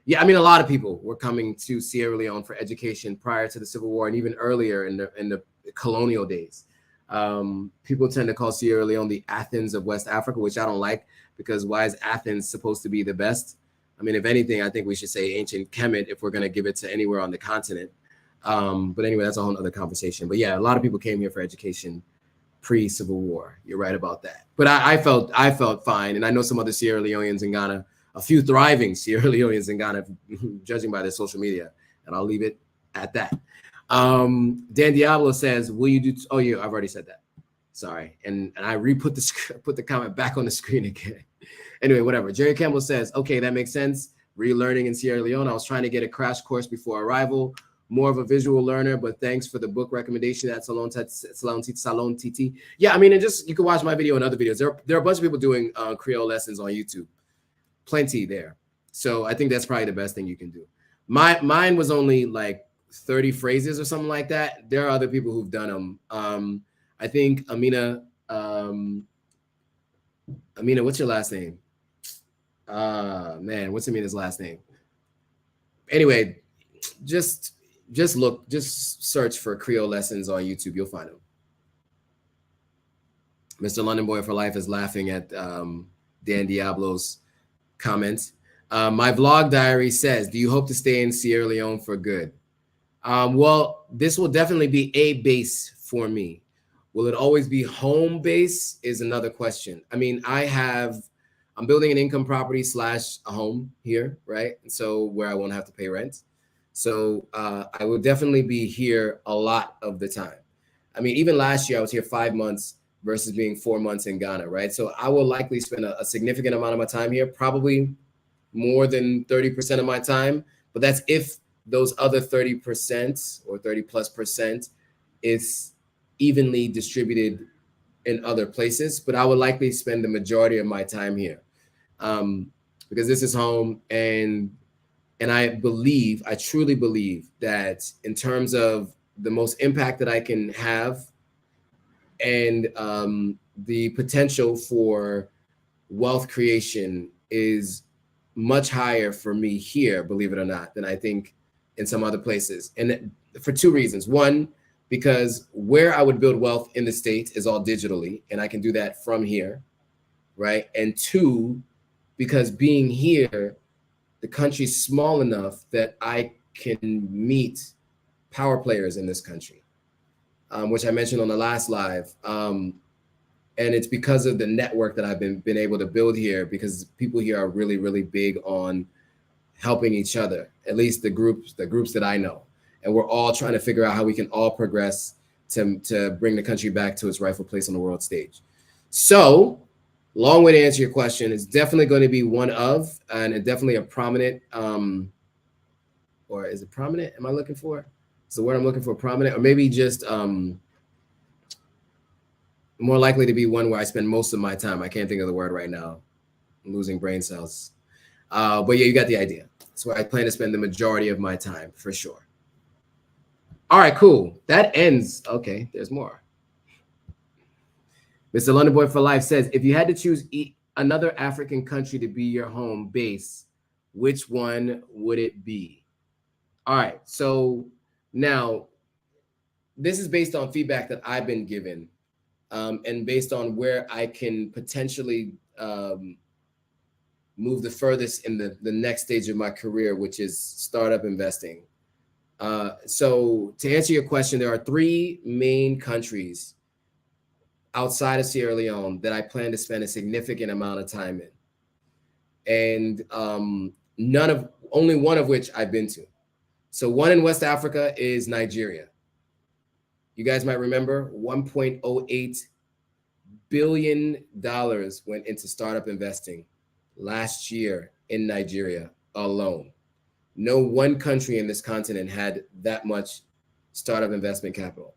Yeah, I mean, a lot of people were coming to Sierra Leone for education prior to the Civil War and even earlier in the colonial days. People tend to call Sierra Leone the Athens of West Africa, which I don't like, because why is Athens supposed to be the best? I mean, if anything, I think we should say ancient Kemet if we're going to give it to anywhere on the continent. But anyway, that's a whole other conversation. But yeah, a lot of people came here for education pre-Civil War. You're right about that. But I felt fine. And I know some other Sierra Leoneans in Ghana, a few thriving Sierra Leoneans in Ghana, judging by their social media. And I'll leave it at that. Dan Diablo says, will you do, oh yeah, I've already said that. Sorry, and I put the comment back on the screen again. Anyway, whatever. Jerry Campbell says, okay, that makes sense. Relearning in Sierra Leone. I was trying to get a crash course before arrival. More of a visual learner, but thanks for the book recommendation at Salon TT. Yeah, I mean, and just you can watch my video and other videos. There are a bunch of people doing Creole lessons on YouTube. Plenty there. So I think that's probably the best thing you can do. Mine was only like 30 phrases or something like that. There are other people who've done them. I think Amina, what's your last name? Man, what's Amina's last name? Anyway, just search for Creole lessons on YouTube. You'll find them. Mr. London Boy for Life is laughing at Dan Diablo's comments. My vlog diary says, do you hope to stay in Sierra Leone for good? Well, this will definitely be a base for me. Will it always be home base is another question. I mean, I'm building an income property / a home here, right? And so where I won't have to pay rent. So I will definitely be here a lot of the time. I mean, even last year I was here 5 months versus being 4 months in Ghana, right? So I will likely spend a significant amount of my time here, probably more than 30% of my time. But that's if those other 30% or 30+% is evenly distributed in other places. But I would likely spend the majority of my time here because this is home. And I truly believe that in terms of the most impact that I can have and the potential for wealth creation is much higher for me here, believe it or not, than I think in some other places. And for two reasons. One, because where I would build wealth in the States is all digitally, and I can do that from here, right? And two, because being here, the country's small enough that I can meet power players in this country, which I mentioned on the last live. And it's because of the network that I've been able to build here, because people here are really, really big on helping each other, at least the groups that I know. And we're all trying to figure out how we can all progress to bring the country back to its rightful place on the world stage. So, long way to answer your question. It's definitely going to be one of, and definitely a prominent, or is it prominent? Am I looking for? Is the word I'm looking for prominent? Or maybe just more likely to be one where I spend most of my time. I can't think of the word right now. I'm losing brain cells. But yeah, you got the idea. That's where I plan to spend the majority of my time, for sure. All right, cool. That ends. Okay, there's more. Mr. London Boy for Life says, if you had to choose another African country to be your home base, which one would it be? All right, so now this is based on feedback that I've been given and based on where I can potentially move the furthest in the next stage of my career, which is startup investing. So to answer your question, there are 3 main countries outside of Sierra Leone that I plan to spend a significant amount of time in. And only one of which I've been to. So one in West Africa is Nigeria. You guys might remember $1.08 billion went into startup investing last year in Nigeria alone. No one country in this continent had that much startup investment capital,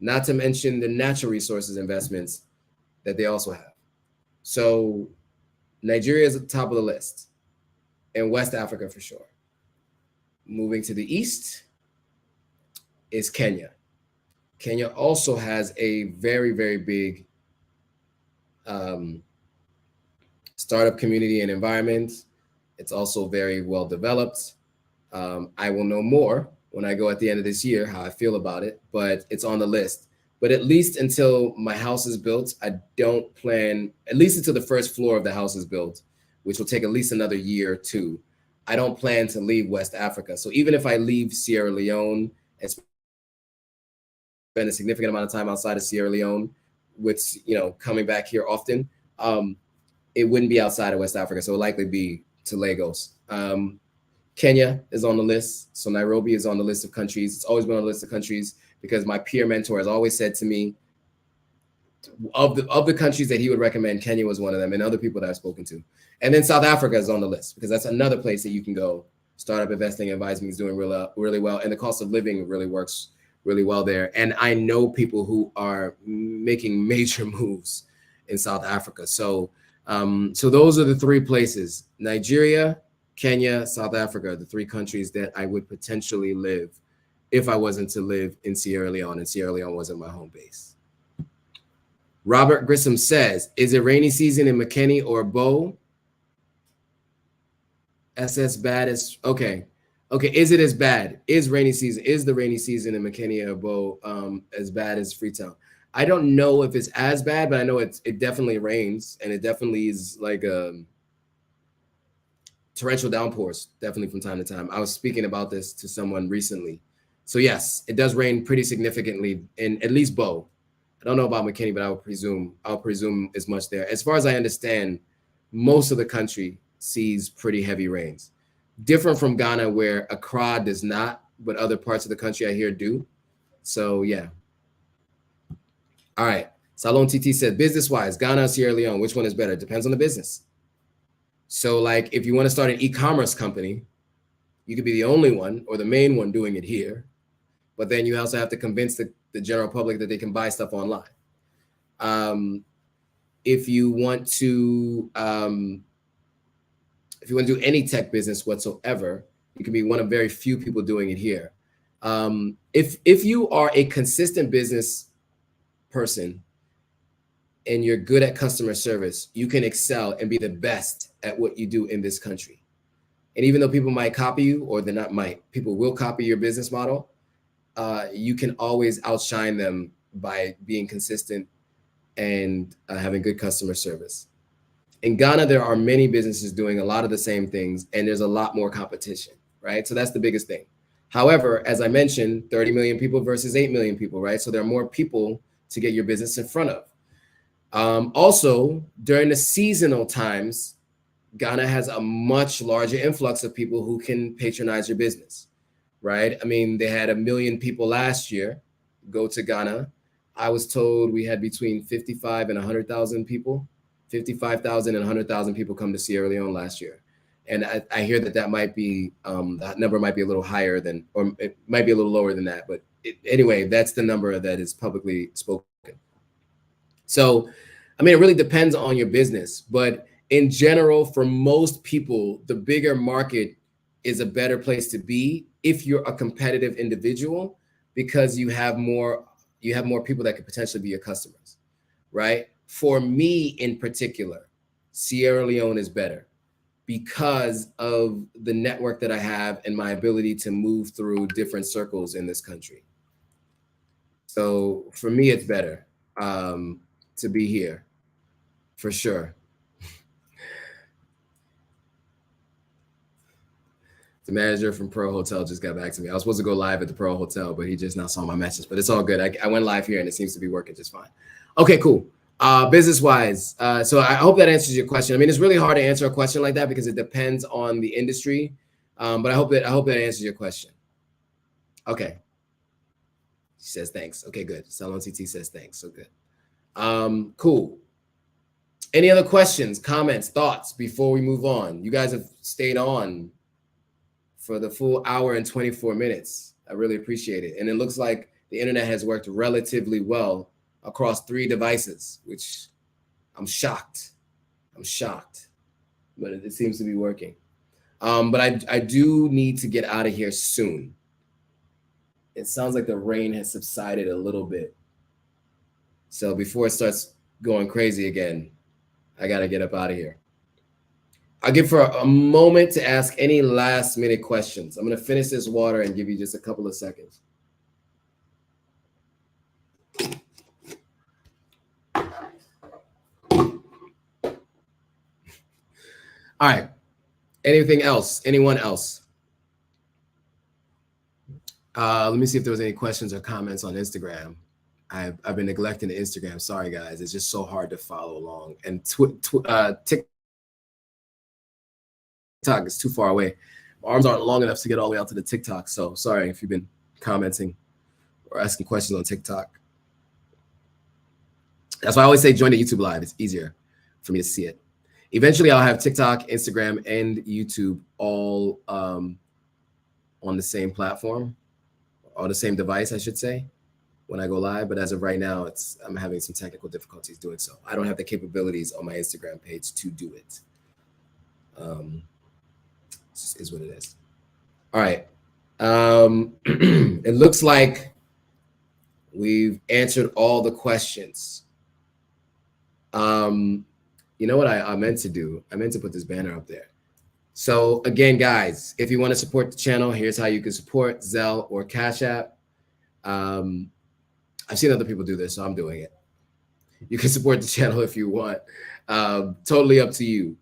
not to mention the natural resources investments that they also have. So Nigeria is at the top of the list, and West Africa for sure. Moving to the east is Kenya. Kenya also has a very, very big startup community and environment. It's also very well developed. I will know more when I go at the end of this year how I feel about it, but it's on the list. But at least until my house is built, I don't plan, at least until the first floor of the house is built, which will take at least another year or two, I don't plan to leave West Africa. So even if I leave Sierra Leone and spend a significant amount of time outside of Sierra Leone, which, coming back here often, it wouldn't be outside of West Africa. So it'll likely be to Lagos. Kenya is on the list. So Nairobi is on the list of countries. It's always been on the list of countries because my peer mentor has always said to me, of the countries that he would recommend, Kenya was one of them, and other people that I've spoken to. And then South Africa is on the list because that's another place that you can go. Startup investing advising is doing really well, and the cost of living really works really well there. And I know people who are making major moves in South Africa. So so those are the three places: Nigeria, Kenya, South Africa, the three countries that I would potentially live if I wasn't to live in Sierra Leone, and Sierra Leone wasn't my home base. Robert Grissom says, is it rainy season in McKinney or Bow? SS bad as, okay. Is it as bad? Is the rainy season in McKinney or Bow as bad as Freetown? I don't know if it's as bad, but I know it definitely rains, and it definitely is like torrential downpours, definitely from time to time. I was speaking about this to someone recently. So yes, it does rain pretty significantly in at least Bow. I don't know about McKinney, but I'll presume as much there. As far as I understand, most of the country sees pretty heavy rains. Different from Ghana, where Accra does not, but other parts of the country I hear do. So yeah. All right. Salon TT said, business-wise, Ghana or Sierra Leone, which one is better? Depends on the business. So like if you want to start an e-commerce company, you could be the only one or the main one doing it here. But then you also have to convince the general public that they can buy stuff online. If you want to do any tech business whatsoever, you can be one of very few people doing it here. If you are a consistent business person and you're good at customer service, you can excel and be the best at what you do in this country. And even though people might copy you, or they're not might, people will copy your business model, you can always outshine them by being consistent and having good customer service. In Ghana, there are many businesses doing a lot of the same things, and there's a lot more competition, right? So that's the biggest thing. However, as I mentioned, 30 million people versus 8 million people, right? So there are more people to get your business in front of. Also, during the seasonal times, Ghana has a much larger influx of people who can patronize your business, right? I mean, they had 1 million people last year go to Ghana. I was told we had between 55 and 100,000 people. 55,000 and 100,000 people come to Sierra Leone last year. And I hear that might be, that number might be a little higher than, or it might be a little lower than that. But anyway, that's the number that is publicly spoken. So, I mean, it really depends on your business. But in general, for most people, the bigger market is a better place to be if you're a competitive individual, because you have more people that could potentially be your customers, right? For me in particular, Sierra Leone is better because of the network that I have and my ability to move through different circles in this country. So for me, it's better to be here, for sure. The manager from Pearl Hotel just got back to me. I was supposed to go live at the Pearl Hotel, but he just now saw my message. But it's all good. I went live here, and it seems to be working just fine. Okay, cool. Business-wise, so I hope that answers your question. I mean, it's really hard to answer a question like that because it depends on the industry. But I hope that answers your question. Okay. She says thanks. Okay, good. Salon CT says thanks. So good. Cool. Any other questions, comments, thoughts before we move on? You guys have stayed on for the full hour and 24 minutes. I really appreciate it. And it looks like the internet has worked relatively well across 3 devices, which I'm shocked. But it seems to be working. But I do need to get out of here soon. It sounds like the rain has subsided a little bit. So before it starts going crazy again, I got to get up out of here. I'll give for a moment to ask any last minute questions. I'm going to finish this water and give you just a couple of seconds. All right. Anything else? Anyone else? Let me see if there was any questions or comments on Instagram. I've been neglecting the Instagram. Sorry, guys. It's just so hard to follow along. And TikTok is too far away. My arms aren't long enough to get all the way out to the TikTok. So sorry if you've been commenting or asking questions on TikTok. That's why I always say join the YouTube live. It's easier for me to see it. Eventually, I'll have TikTok, Instagram, and YouTube all on the same platform, on the same device, I should say, when I go live. But as of right now, I'm having some technical difficulties doing so. I don't have the capabilities on my Instagram page to do it. This is what it is. All right. It looks like we've answered all the questions. You know what I meant to do? I meant to put this banner up there. So again, guys, if you want to support the channel, here's how you can support: Zelle or Cash App. I've seen other people do this, so I'm doing it. You can support the channel if you want. Totally up to you.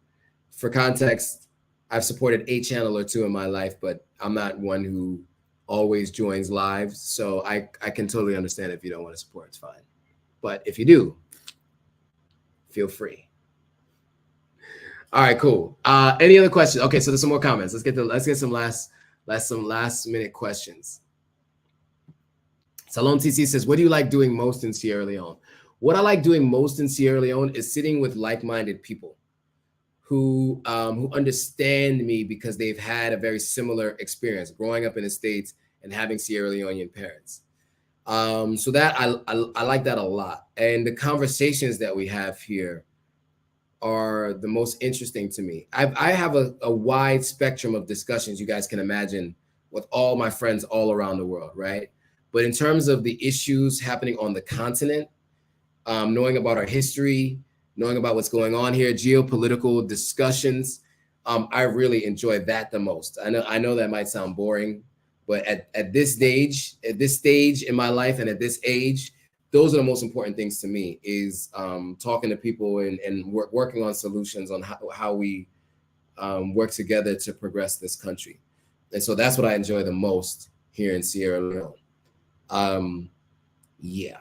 For context, I've supported a channel or two in my life, but I'm not one who always joins live. So I can totally understand if you don't want to support, it's fine. But if you do, feel free. All right, cool. Any other questions? Okay, so there's some more comments. Let's get some last minute questions. Salon TC says, what do you like doing most in Sierra Leone? What I like doing most in Sierra Leone is sitting with like-minded people who understand me because they've had a very similar experience growing up in the States and having Sierra Leonean parents. So that I like that a lot. And the conversations that we have here are the most interesting to me. I have a wide spectrum of discussions, you guys can imagine, with all my friends all around the world, right? But in terms of the issues happening on the continent, knowing about our history, knowing about what's going on here, geopolitical discussions, I really enjoy that the most. I know that might sound boring, but at this stage in my life and at this age, those are the most important things to me, is talking to people and working on solutions on how we work together to progress this country. And so that's what I enjoy the most here in Sierra Leone. Yeah,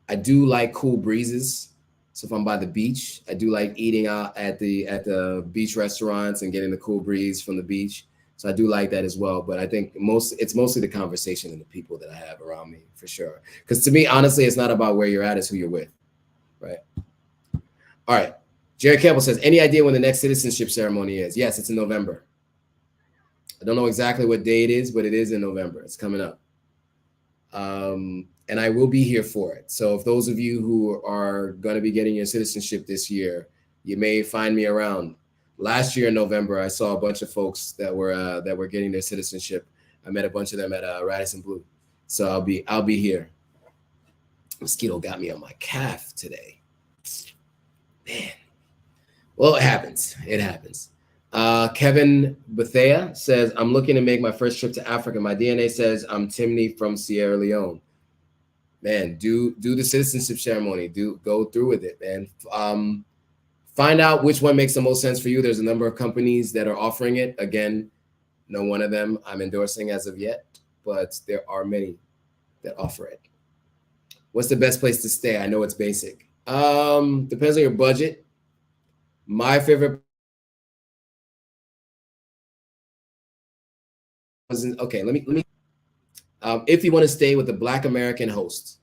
I do like cool breezes. So if I'm by the beach, I do like eating out at the beach restaurants and getting the cool breeze from the beach. So I do like that as well. But I think it's mostly the conversation and the people that I have around me, for sure. Because to me, honestly, it's not about where you're at, it's who you're with, right? All right. Jerry Campbell says, any idea when the next citizenship ceremony is? Yes, it's in November. I don't know exactly what day it is, but it is in November. It's coming up. And I will be here for it. So if those of you who are going to be getting your citizenship this year, you may find me around. Last year in November, I saw a bunch of folks that were getting their citizenship. I met a bunch of them at Radisson Blu. So I'll be here. Mosquito got me on my calf today. Man. Well, it happens. It happens. Kevin Bethea says, I'm looking to make my first trip to Africa. My DNA says I'm Timney from Sierra Leone. Man, do the citizenship ceremony. Go through with it, man. Find out which one makes the most sense for you. There's a number of companies that are offering it. Again, no one of them I'm endorsing as of yet, but there are many that offer it. What's the best place to stay? I know it's basic. Depends on your budget. My favorite. Okay, let me. If you want to stay with a Black American host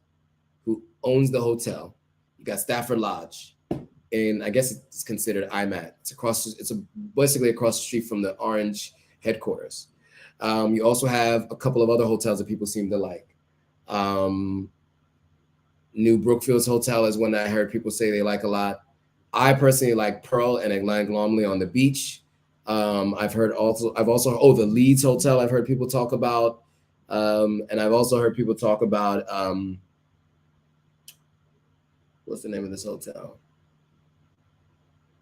who owns the hotel, you got Stafford Lodge, and I guess it's considered IMAT. It's basically across the street from the Orange headquarters. You also have a couple of other hotels that people seem to like. New Brookfields Hotel is one that I heard people say they like a lot. I personally like Pearl and Atlantic Lomley on the beach. I've also the Leeds Hotel I've heard people talk about. And I've also heard people talk about what's the name of this hotel?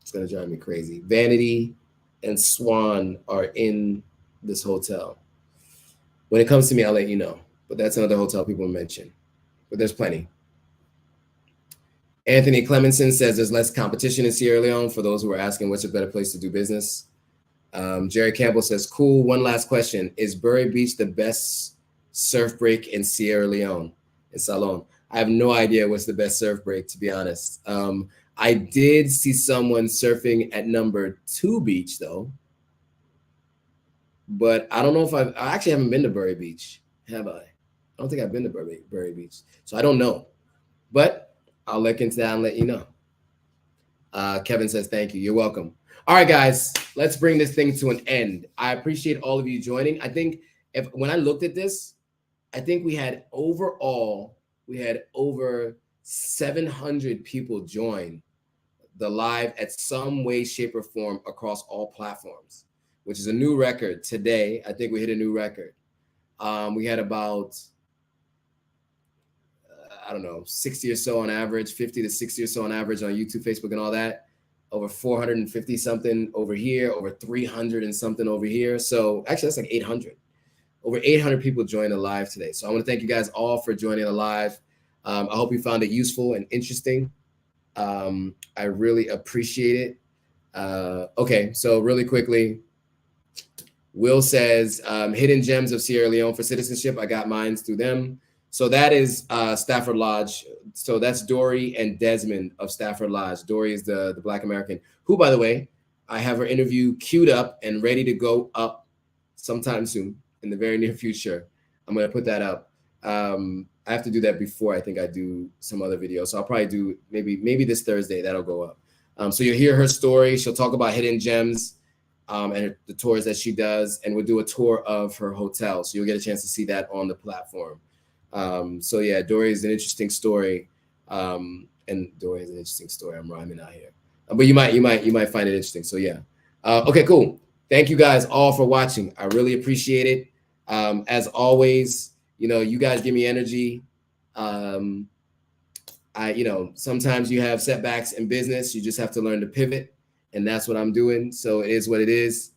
It's gonna drive me crazy. Vanity and Swan are in this hotel. When it comes to me, I'll let you know. But that's another hotel people mention. But there's plenty. Anthony Clemenson says there's less competition in Sierra Leone, for those who are asking what's a better place to do business. Jerry Campbell says, cool. One last question. Is Bury Beach the best surf break in Sierra Leone, in Salon? I have no idea what's the best surf break, to be honest. I did see someone surfing at number 2 beach, though. But I don't know if I actually haven't been to Bury Beach, have I? I don't think I've been to Bury Beach. So I don't know. But I'll look into that and let you know. Kevin says, thank you. You're welcome. All right, guys, let's bring this thing to an end. I appreciate all of you joining. I think when I looked at this, I think we had over 700 people join the live at some way, shape, or form across all platforms, which is a new record today. I think we hit a new record. We had about, I don't know, 60 or so on average, 50 to 60 or so on average on YouTube, Facebook, and all that. Over 450 something over here, over 300 and something over here. So actually, that's like 800. Over 800 people joined the live today. So I want to thank you guys all for joining the live. I hope you found it useful and interesting. I really appreciate it. Okay, so really quickly, Will says, hidden gems of Sierra Leone for citizenship. I got mine through them. So that is Stafford Lodge. So that's Dory and Desmond of Stafford Lodge. Dory is the Black American, who, by the way, I have her interview queued up and ready to go up sometime soon in the very near future. I'm going to put that up. I have to do that before I think I do some other video. So I'll probably do maybe this Thursday. That'll go up. So you'll hear her story. She'll talk about hidden gems and the tours that she does. And we'll do a tour of her hotel. So you'll get a chance to see that on the platform. So yeah, Dory is an interesting story. And Dory is an interesting story. I'm rhyming out here. But you might find it interesting. So yeah. Okay, cool. Thank you guys all for watching. I really appreciate it. As always, you guys give me energy. Sometimes you have setbacks in business. You just have to learn to pivot, and that's what I'm doing. So it is what it is.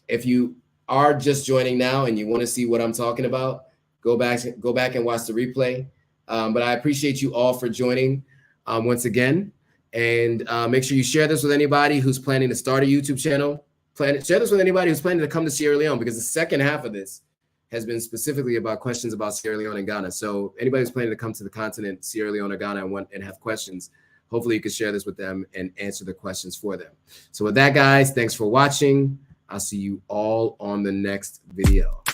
If you are just joining now and you want to see what I'm talking about, go back and watch the replay. But I appreciate you all for joining once again. And make sure you share this with anybody who's planning to start a YouTube channel. Share this with anybody who's planning to come to Sierra Leone, because the second half of this has been specifically about questions about Sierra Leone and Ghana. So anybody who's planning to come to the continent, Sierra Leone or Ghana, and have questions, hopefully you can share this with them and answer the questions for them. So with that, guys, thanks for watching. I'll see you all on the next video.